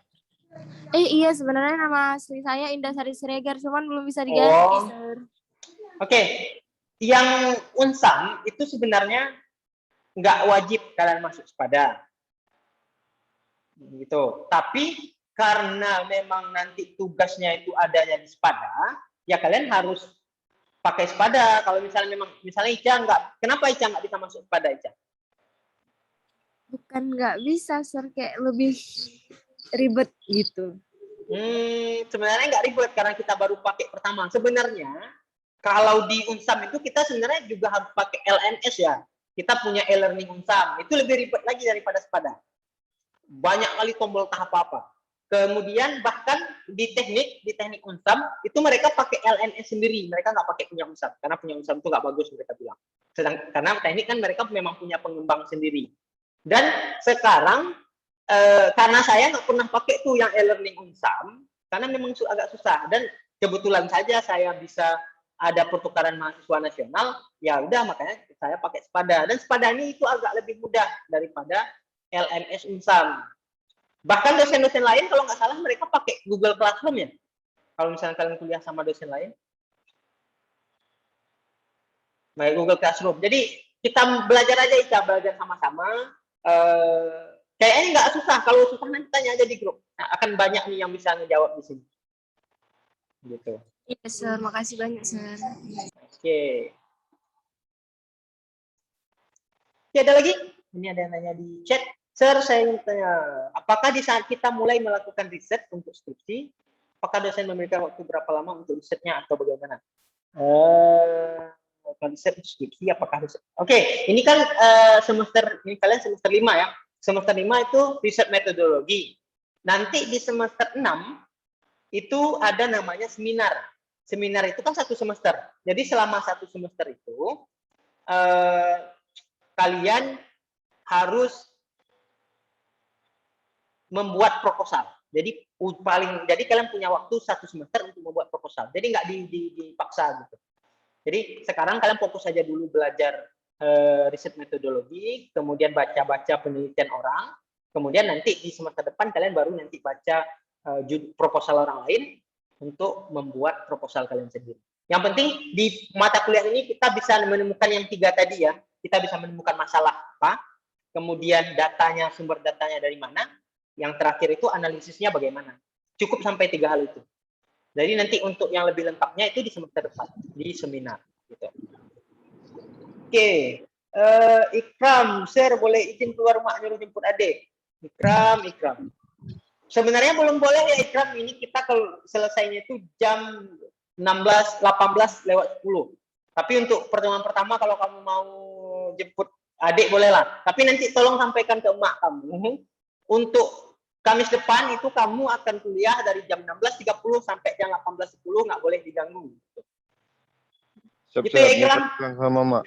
Iya sebenarnya nama asli saya Indah Sari Siregar, cuman belum bisa diganti, Oh. Sir. Oke. Yang unsam itu sebenarnya nggak wajib kalian masuk Sepada. Gitu. Tapi karena memang nanti tugasnya itu adanya di Sepada, ya kalian harus pakai Sepada. Kalau misalnya Ica kenapa Ica nggak bisa masuk Sepada, Ica? Bukan nggak bisa, Sir, kayak lebih ribet gitu. Sebenarnya nggak ribet karena kita baru pakai pertama. Sebenarnya kalau di Unsam itu kita sebenarnya juga harus pakai LMS ya. Kita punya e-learning Unsam. Itu lebih ribet lagi daripada Sepada. Banyak kali tombol tahap apa. Kemudian bahkan di teknik Unsam itu mereka pakai LMS sendiri. Mereka nggak pakai punya Unsam karena punya Unsam itu nggak bagus mereka bilang. Karena teknik kan mereka memang punya pengembang sendiri. Dan sekarang karena saya nggak pernah pakai tuh yang e-learning Unsam, karena memang agak susah. Dan kebetulan saja saya bisa ada pertukaran mahasiswa nasional, ya udah makanya saya pakai Sepada. Dan Sepada ini itu agak lebih mudah daripada LMS Unsam. Bahkan dosen-dosen lain kalau nggak salah mereka pakai Google Classroom ya. Kalau misalnya kalian kuliah sama dosen lain, baik Google Classroom. Jadi kita belajar aja, Ica, belajar sama-sama. Kayaknya nggak susah. Kalau susah nanti tanya aja di grup. Nah, akan banyak nih yang bisa ngejawab di sini. Gitu. Iya, Sir. Makasih banyak, Sir. Oke. Oke, ada lagi? Ini ada yang nanya di chat. Sir, saya ingin tanya, apakah di saat kita mulai melakukan riset untuk skripsi, apakah dosen memberikan waktu berapa lama untuk risetnya atau bagaimana? Riset skripsi, apakah riset? Oke, ini kan ini kalian semester 5 ya. Semester 5 itu riset metodologi. Nanti di semester 6 itu ada namanya seminar. Seminar itu kan 1 semester. Jadi selama 1 semester itu kalian harus membuat proposal. Jadi kalian punya waktu 1 semester untuk membuat proposal. Jadi nggak dipaksa gitu. Jadi sekarang kalian fokus saja dulu belajar riset metodologi, kemudian baca-baca penelitian orang, kemudian nanti di semester depan kalian baru nanti baca proposal orang lain untuk membuat proposal kalian sendiri. Yang penting di mata kuliah ini kita bisa menemukan yang 3 tadi ya. Kita bisa menemukan masalah apa, kemudian datanya, sumber datanya dari mana, yang terakhir itu analisisnya bagaimana. Cukup sampai 3 hal itu. Jadi nanti untuk yang lebih lengkapnya itu di semester depan, di seminar. Gitu. Oke, Ikram, Sir, boleh izin keluar rumah nyuruh jemput adik? Ikram. Sebenarnya belum boleh ya Ikram, ini kita kalau selesainya itu jam 18 lewat 10. Tapi untuk pertemuan pertama kalau kamu mau jemput adik bolehlah. Tapi nanti tolong sampaikan ke emak kamu. Untuk Kamis depan itu kamu akan kuliah dari jam 16.30 sampai jam 18.10, nggak boleh diganggu. Gitu ya Ikram? Sama Mak.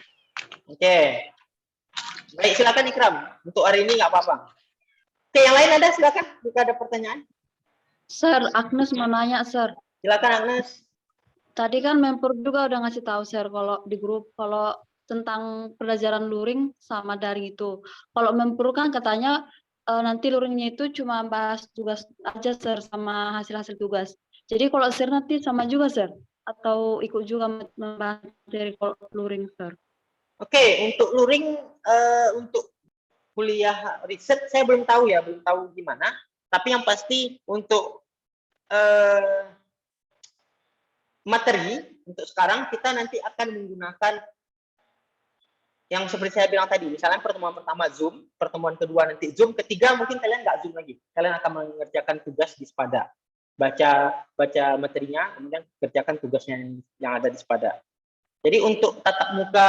Oke. Baik, silakan Ikram. Untuk hari ini nggak apa-apa. Oke, yang lain ada silakan jika ada pertanyaan. Sir, Agnes mau nanya, Sir. Silakan Agnes. Tadi kan Menpur juga udah ngasih tahu, Sir, kalau di grup kalau tentang pelajaran luring sama daring itu. Kalau Menpur kan katanya nanti luringnya itu cuma bahas tugas aja, Sir, sama hasil-hasil tugas. Jadi kalau Sir nanti sama juga, Sir? Atau ikut juga membahas dari luring, Sir? Oke, untuk luring, untuk kuliah riset saya belum tahu gimana. Tapi yang pasti untuk materi untuk sekarang kita nanti akan menggunakan yang seperti saya bilang tadi. Misalnya pertemuan pertama Zoom, pertemuan kedua nanti Zoom, ketiga mungkin kalian nggak Zoom lagi. Kalian akan mengerjakan tugas di Sepada. Baca materinya, kemudian kerjakan tugasnya yang ada di Sepada. Jadi untuk tatap muka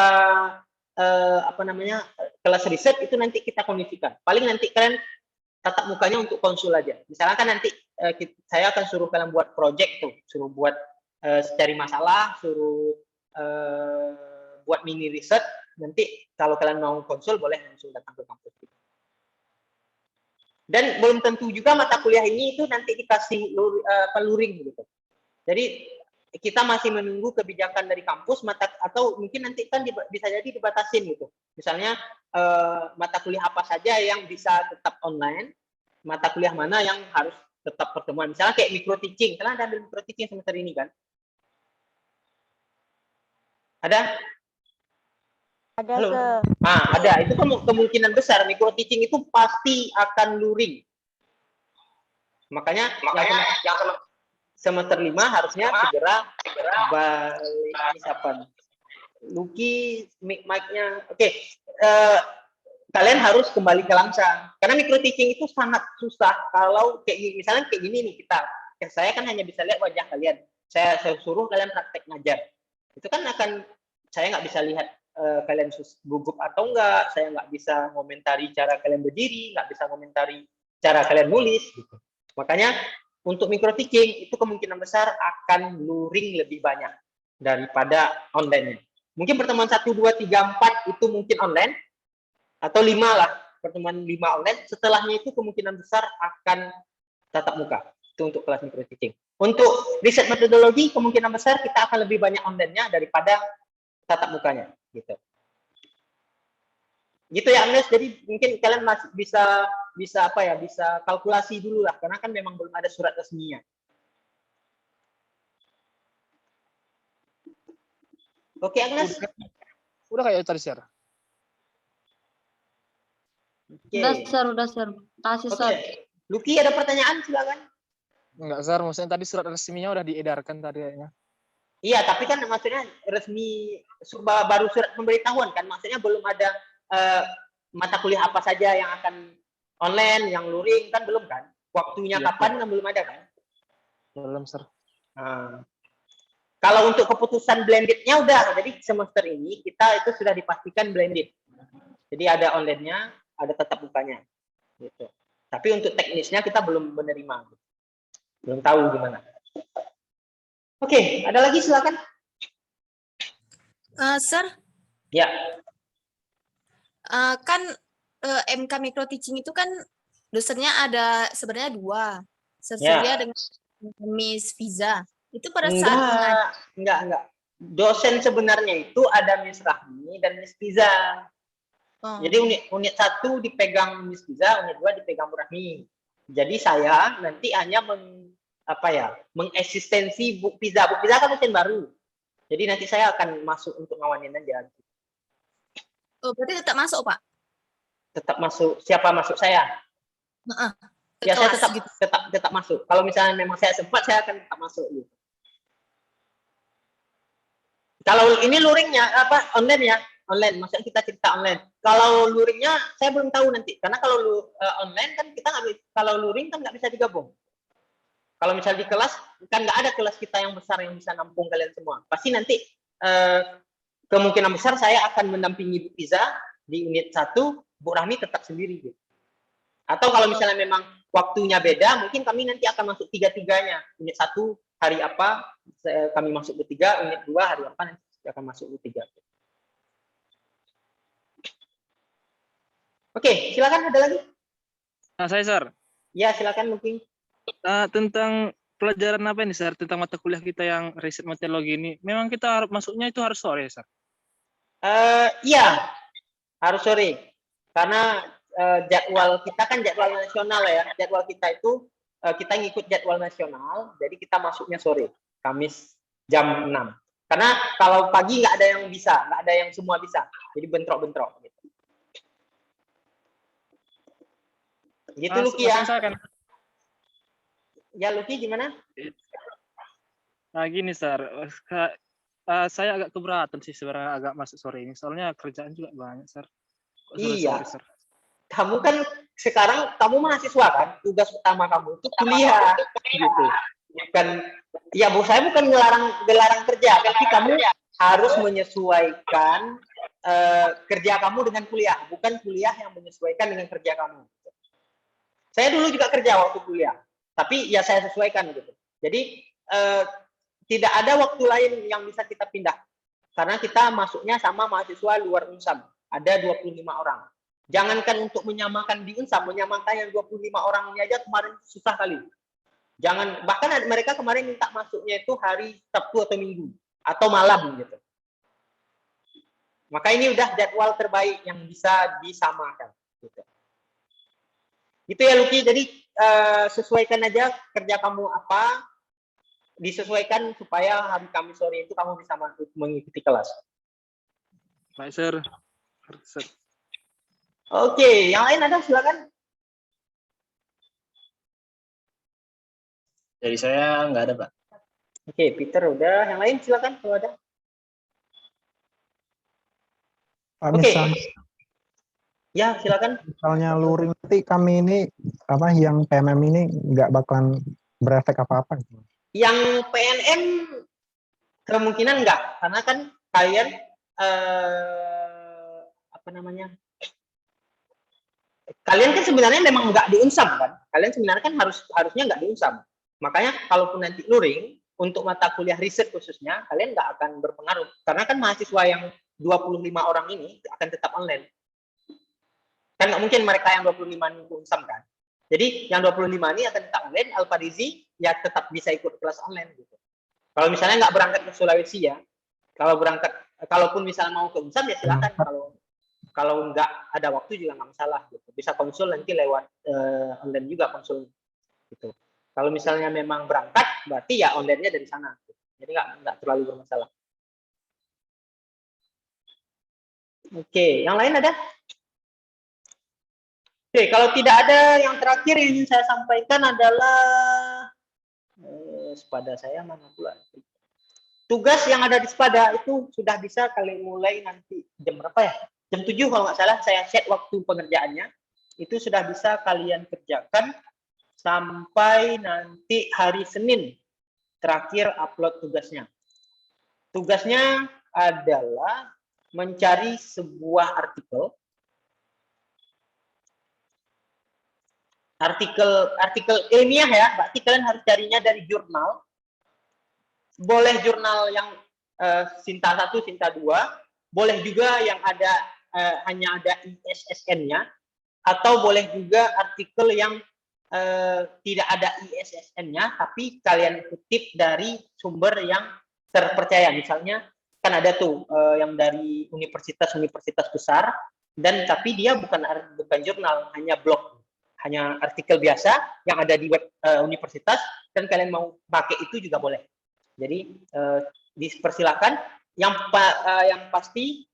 kelas riset itu nanti kita kondisikan. Paling nanti kalian tatap mukanya untuk konsul aja. Misalnya kan nanti saya akan suruh kalian buat project tuh, suruh buat cari masalah, suruh buat mini riset. Nanti kalau kalian mau konsul boleh langsung datang ke kampus. Dan belum tentu juga mata kuliah ini itu nanti dikasih luring gitu. Jadi kita masih menunggu kebijakan dari kampus atau mungkin nanti kan bisa jadi dibatasin gitu. Misalnya mata kuliah apa saja yang bisa tetap online, mata kuliah mana yang harus tetap pertemuan. Misalnya kayak micro teaching, kalian ada ambil micro teaching semester ini kan? Ada? Ada, Halo? Sir. Ada. Itu kemungkinan besar micro teaching itu pasti akan luring. Makanya yang semester 5 harusnya segera balik. Ini siapa? Luki, mic-nya. Oke. Kalian harus kembali ke Lamsa. Karena micro teaching itu sangat susah kalau misalnya kayak gini nih kita. Saya kan hanya bisa lihat wajah kalian. Saya suruh kalian praktek ngajar. Itu kan saya nggak bisa lihat kalian gugup atau enggak, saya nggak bisa komentari cara kalian berdiri, nggak bisa komentari cara kalian nulis. Gitu. Makanya untuk micro teaching itu kemungkinan besar akan luring lebih banyak daripada online-nya. Mungkin pertemuan 1, 2, 3, 4 itu mungkin online, atau 5 lah, pertemuan 5 online. Setelahnya itu kemungkinan besar akan tatap muka. Itu untuk kelas micro teaching. Untuk riset metodologi kemungkinan besar kita akan lebih banyak online-nya daripada tatap mukanya, gitu. Gitu ya Agnes. Jadi mungkin kalian masih bisa kalkulasi dulu lah, karena kan memang belum ada surat resminya. Oke Agnes. Udah kayak tadi, Sir. Oke. Udah, Sir. Kasih, Oke. Sir. Luki ada pertanyaan silakan. Enggak, Sir. Maksudnya tadi surat resminya udah diedarkan tadi kayaknya. Iya, tapi kan maksudnya resmi baru surat pemberitahuan kan, maksudnya belum ada mata kuliah apa saja yang akan online, yang luring kan belum kan? Waktunya Iya, kapan kan belum ada kan? Belum, Sir. Kalau untuk keputusan blended-nya udah, jadi semester ini kita itu sudah dipastikan blended. Jadi ada online-nya, ada tatap mukanya. Gitu. Tapi untuk teknisnya kita belum menerima. Belum tahu gimana. Oke, ada lagi silakan. Sir, Ya. kan MK Micro Teaching itu kan dosennya ada sebenarnya 2, Sir Surya dengan Miss Fiza. Itu pada saat enggak. Dosen sebenarnya itu ada Miss Rahmi dan Miss Fiza. Jadi unit 1 dipegang Miss Fiza, unit 2 dipegang Bu Rahmi. Jadi saya nanti hanya mengasistensi Bu Fiza. Bu Fiza kan dosen baru. Jadi nanti saya akan masuk untuk ngawanin aja. Oh, berarti tetap masuk, Pak? Tetap masuk. Siapa masuk saya? Ya, saya tetap masuk. Kalau misalnya memang saya sempat, saya akan tetap masuk. Gitu. Kalau ini luringnya online ya? Online, maksudnya kita cerita online. Kalau luringnya saya belum tahu nanti. Karena kalau online kan kita kalau luring kan nggak bisa digabung. Kalau misalnya di kelas, kan nggak ada kelas kita yang besar yang bisa nampung kalian semua. Pasti nanti kemungkinan besar saya akan mendampingi Bu Fiza di unit 1, Bu Rahmi tetap sendiri. Gitu. Atau kalau misalnya memang waktunya beda, mungkin kami nanti akan masuk 3-3-nya. Unit 1 hari apa, kami masuk bertiga, unit 2 hari apa, nanti akan masuk bertiga. Oke, silakan ada lagi. Nah, saya, Sir. Ya, silakan mungkin. Tentang pelajaran apa ini, Sir? Tentang mata kuliah kita yang riset metodologi ini, memang kita masuknya itu harus sore, Sir? Iya, harus sore. Karena jadwal kita kan jadwal nasional ya. Jadwal kita itu kita ngikut jadwal nasional, jadi kita masuknya sore, Kamis jam 6. Karena kalau pagi nggak ada yang bisa, nggak ada yang semua bisa. Jadi bentrok-bentrok. Gitu Luki ya. Ya Luki gimana? Nah gini, Sir. Saya agak keberatan sih sebenarnya agak masuk sore ini. Soalnya kerjaan juga banyak, Sir. Iya. Sir. Kamu kan sekarang kamu mahasiswa kan? Tugas utama kamu itu kuliah gitu. Bukan ya Bu, saya bukan dilarang kerja, tapi kamu harus menyesuaikan kerja kamu dengan kuliah, bukan kuliah yang menyesuaikan dengan kerja kamu. Saya dulu juga kerja waktu kuliah, tapi ya saya sesuaikan gitu. Jadi tidak ada waktu lain yang bisa kita pindah, karena kita masuknya sama mahasiswa luar UNSAM, ada 25 orang. Jangankan untuk menyamakan di UNSAM, menyamakan yang 25 orang ini aja kemarin susah kali. Bahkan mereka kemarin minta masuknya itu hari Sabtu atau Minggu, atau malam gitu. Maka ini udah jadwal terbaik yang bisa disamakan. Gitu. Gitu ya Lucky. Jadi sesuaikan aja kerja kamu apa, disesuaikan supaya hari Kamis sore itu kamu bisa mengikuti kelas. Baik, Sir. Oke, yang lain ada silakan. Dari saya nggak ada, Pak. Oke, Peter udah. Yang lain silakan kalau ada. Pak, Oke. Ya, silakan. Misalnya luring nanti kami ini apa yang PMM ini nggak bakalan berefek apa-apa. Yang PNM kemungkinan enggak, karena kan kalian apa namanya? Kalian kan sebenarnya memang nggak diunsam kan? Kalian sebenarnya kan harusnya nggak diunsam. Makanya kalaupun nanti luring untuk mata kuliah riset khususnya, kalian nggak akan berpengaruh karena kan mahasiswa yang 25 orang ini akan tetap online. Kan nggak mungkin mereka yang 25 ini unsam kan? Jadi yang 25 ini akan tetap online, Al-Farizi ya tetap bisa ikut kelas online gitu. Kalau misalnya nggak berangkat ke Sulawesi ya, kalaupun misalnya mau ke unsam ya silakan. Kalau nggak ada waktu juga nggak masalah gitu. Bisa konsul nanti lewat online juga konsul gitu. Kalau misalnya memang berangkat berarti ya online-nya dari sana. Gitu. Jadi nggak terlalu bermasalah. Oke, yang lain ada? Oke, kalau tidak ada, yang terakhir yang ingin saya sampaikan adalah Spada saya mana pula? Tugas yang ada di Spada itu sudah bisa kalian mulai nanti jam berapa ya? Jam 7 kalau nggak salah saya set waktu pengerjaannya. Itu sudah bisa kalian kerjakan sampai nanti hari Senin terakhir upload tugasnya. Tugasnya adalah mencari sebuah artikel ilmiah ya, berarti kalian harus carinya dari jurnal. Boleh jurnal yang Sinta 1, Sinta 2, boleh juga yang ada hanya ada ISSN-nya, atau boleh juga artikel yang tidak ada ISSN-nya, tapi kalian kutip dari sumber yang terpercaya. Misalnya kan ada tuh yang dari universitas-universitas besar, dan tapi dia bukan jurnal, hanya blog. Hanya artikel biasa yang ada di web universitas, dan kalian mau pakai itu juga boleh. Jadi dipersilakan. Yang pasti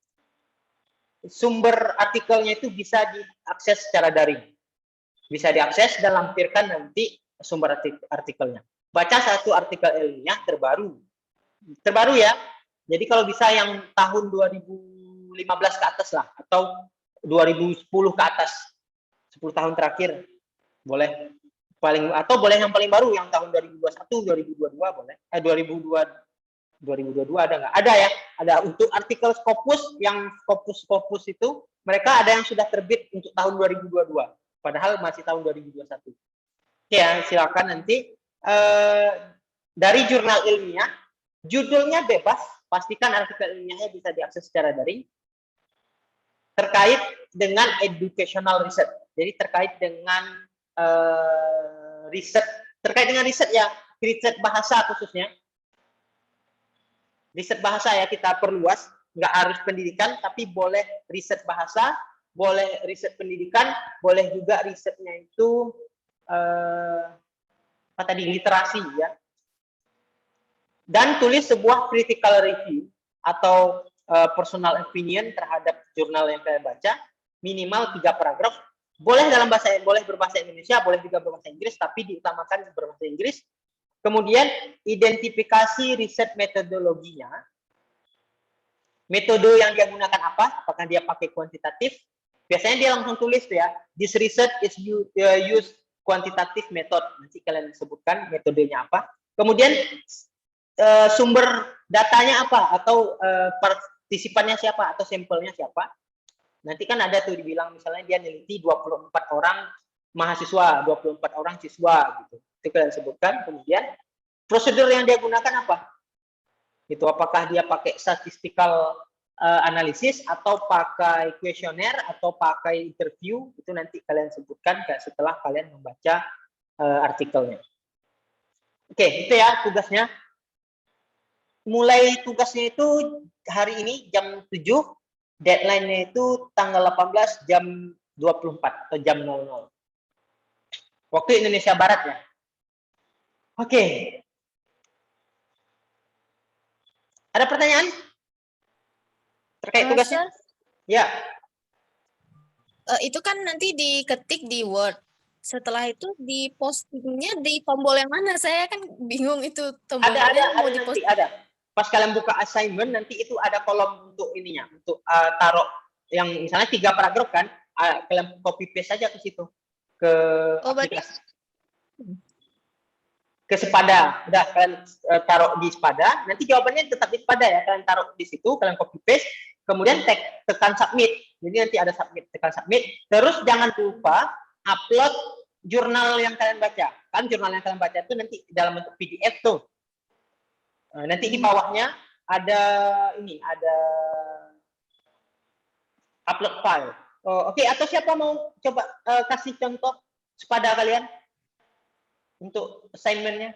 sumber artikelnya itu bisa diakses secara daring. Bisa diakses dan lampirkan nanti sumber artikelnya. Baca satu artikel ilmiah terbaru ya. Jadi kalau bisa yang tahun 2015 ke atas lah, atau 2010 ke atas. 10 tahun terakhir boleh, atau boleh yang paling baru yang tahun 2021, 2022 boleh. 2022 ada nggak? Ada ya. Ada untuk artikel Scopus, yang Scopus itu mereka ada yang sudah terbit untuk tahun 2022. Padahal masih tahun 2021. Ya, silakan nanti dari jurnal ilmiah, judulnya bebas, pastikan artikel ilmiahnya bisa diakses secara daring. Terkait dengan educational research. Jadi terkait dengan riset ya, riset bahasa khususnya. Riset bahasa ya, kita perluas, nggak harus pendidikan, tapi boleh riset bahasa, boleh riset pendidikan, boleh juga risetnya itu literasi ya. Dan tulis sebuah critical review atau personal opinion terhadap jurnal yang kalian baca, minimal 3 paragraf. Boleh berbahasa Indonesia, boleh juga berbahasa Inggris, tapi diutamakan berbahasa Inggris. Kemudian identifikasi riset metodologinya. Metode yang dia gunakan apa? Apakah dia pakai kuantitatif? Biasanya dia langsung tulis ya, this research is use quantitative method. Nanti kalian sebutkan metodenya apa. Kemudian sumber datanya apa, atau partisipannya siapa, atau sampelnya siapa. Nanti kan ada tuh dibilang misalnya dia neliti 24 orang mahasiswa, 24 orang siswa gitu. Itu kalian sebutkan. Kemudian prosedur yang dia gunakan apa? Itu apakah dia pakai statistical analysis, atau pakai kuesioner, atau pakai interview, itu nanti kalian sebutkan setelah kalian membaca artikelnya. Oke, itu ya tugasnya. Mulai tugasnya itu hari ini jam 7, deadline-nya itu tanggal 18 jam 24 atau jam 00. Waktu Indonesia Barat ya. Oke. Ada pertanyaan terkait tugasnya? Sir, Ya. itu kan nanti diketik di Word. Setelah itu di postingnya di tombol yang mana? Saya kan bingung itu tombolnya mau Ada di nanti ada. Pas kalian buka assignment nanti itu ada kolom untuk ininya, untuk taruh yang misalnya 3 paragraf kan, kalian copy paste saja ke situ ke aplikasi. Ke Sepada, udah kalian taruh di Sepada, nanti jawabannya tetap di Sepada ya, kalian taruh di situ, kalian copy paste, kemudian tekan submit. Jadi nanti ada submit, tekan submit. Terus jangan lupa upload jurnal yang kalian baca. Kan jurnal yang kalian baca itu nanti dalam bentuk PDF tuh. Nanti di bawahnya ada ini, ada upload file. Oke, atau siapa mau coba kasih contoh Sepada kalian untuk assignment-nya?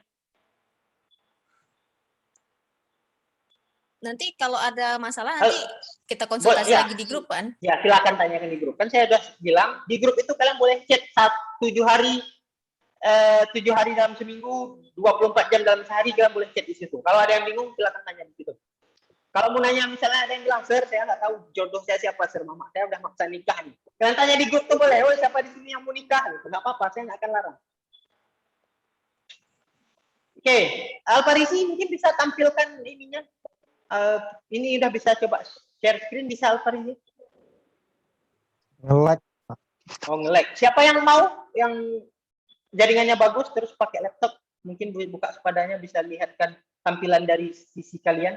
Nanti kalau ada masalah nanti kita konsultasi lagi di grup kan? Ya, silakan tanyakan di grup. Kan saya sudah bilang di grup itu kalian boleh chat 7 hari 7 hari dalam seminggu, 24 jam dalam sehari, kalian boleh chat di situ. Kalau ada yang bingung, silakan tanya di situ. Kalau mau nanya, misalnya ada yang bilang, Sir, saya nggak tahu jodoh saya siapa, Sir, mama saya udah maksa nikah nih. Kalian tanya di grup tuh boleh, oh siapa di sini yang mau nikah? Nggak apa-apa, saya nggak akan larang. Oke, Alfarisi mungkin bisa tampilkan ininya. Ini udah bisa coba share screen, bisa Alfarisi? Nge-lag. Oh, nge-lag. Siapa yang mau, yang jaringannya bagus terus pakai laptop, mungkin buka Sepadanya bisa lihatkan tampilan dari sisi kalian.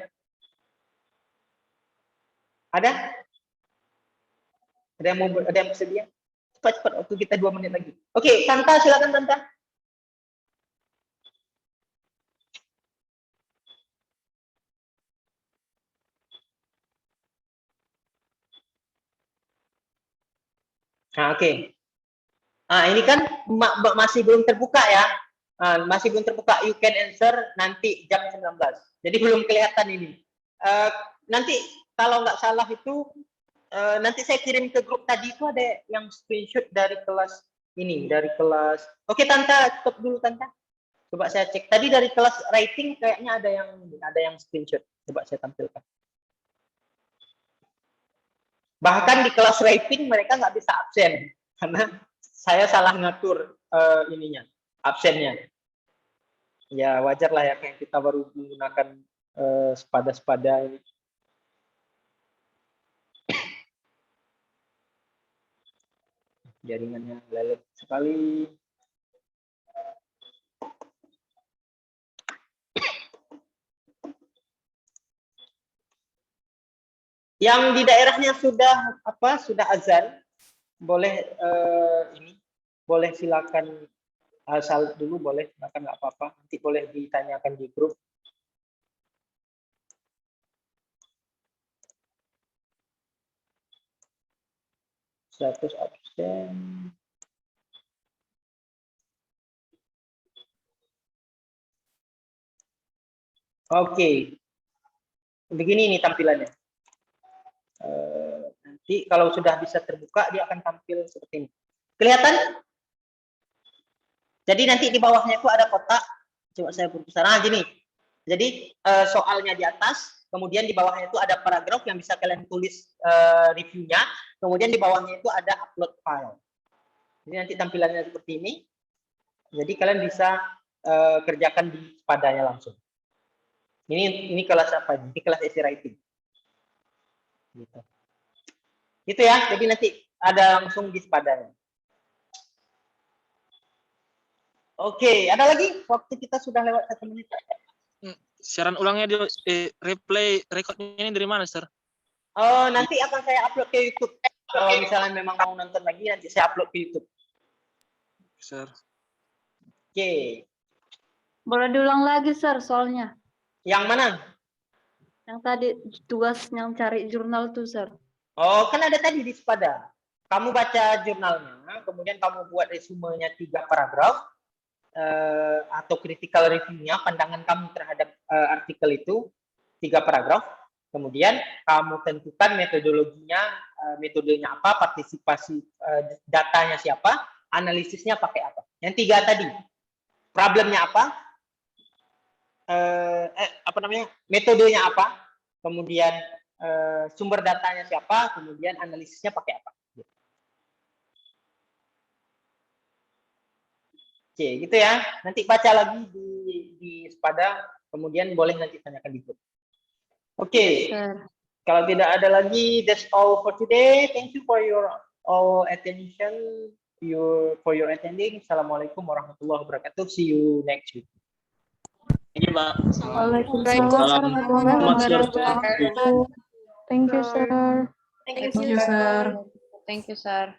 Ada yang mau, ada yang bersedia? Cepat waktu kita 2 menit lagi. Oke, Tanta, silakan Tanta. Nah, oke. Nah, ini kan masih belum terbuka ya. Masih belum terbuka, you can answer nanti jam 19. Jadi belum kelihatan ini. Nanti kalau nggak salah itu, nanti saya kirim ke grup tadi itu ada yang screenshot dari kelas ini, dari kelas. Oke, Tanta, stop dulu Tanta. Coba saya cek. Tadi dari kelas writing kayaknya ada yang screenshot. Coba saya tampilkan. Bahkan di kelas writing mereka nggak bisa absen karena saya salah ngatur ininya, absennya. Ya wajar lah ya, kayak kita baru menggunakan Sepada ini. Jaringannya lelet sekali. Yang di daerahnya sudah azan, boleh boleh silakan asal dulu, boleh silakan, nggak apa-apa. Nanti boleh ditanyakan di grup. Status absen. Oke. Begini nih tampilannya. Nanti kalau sudah bisa terbuka dia akan tampil seperti ini. Kelihatan? Jadi nanti di bawahnya itu ada kotak. Coba saya berbesar. Nah, gini. Jadi soalnya di atas, kemudian di bawahnya itu ada paragraf yang bisa kalian tulis reviewnya. Kemudian di bawahnya itu ada upload file. Jadi nanti tampilannya seperti ini. Jadi kalian bisa kerjakan di Sepadanya langsung. Ini kelas apa? Ini kelas essay writing. Gitu. Itu ya, jadi nanti ada langsung di Sepadanya. Oke, ada lagi? Waktu kita sudah lewat 1 menit. Siaran ulangnya di replay recordnya ini dari mana, Sir? Oh, nanti akan saya upload ke YouTube. Kalau misalnya memang mau nonton lagi, nanti saya upload ke YouTube. Sir. Oke. Boleh diulang lagi, Sir, soalnya. Yang mana? Yang tadi tugas yang cari jurnal tuh, Sir. Oh, kan ada tadi di Sepada. Kamu baca jurnalnya, kemudian kamu buat resumenya 3 paragraf, atau critical review-nya, pandangan kamu terhadap artikel itu 3 paragraf. Kemudian kamu tentukan metodologinya, metodenya apa, partisipasi datanya siapa, analisisnya pakai apa. Yang 3 tadi, problemnya apa, metodenya apa, kemudian sumber datanya siapa, kemudian analisisnya pakai apa. Oke, gitu ya. Nanti baca lagi di Spada, kemudian boleh nanti tanyakan di grup. Oke. Kalau tidak ada lagi, that's all for today. Thank you for your all attention, for your attending. Assalamualaikum warahmatullahi wabarakatuh. See you next week. Thank you, Pak. Waalaikumsalam warahmatullahi wabarakatuh. Thank you, sir. Thank you, sir. Thank you, sir.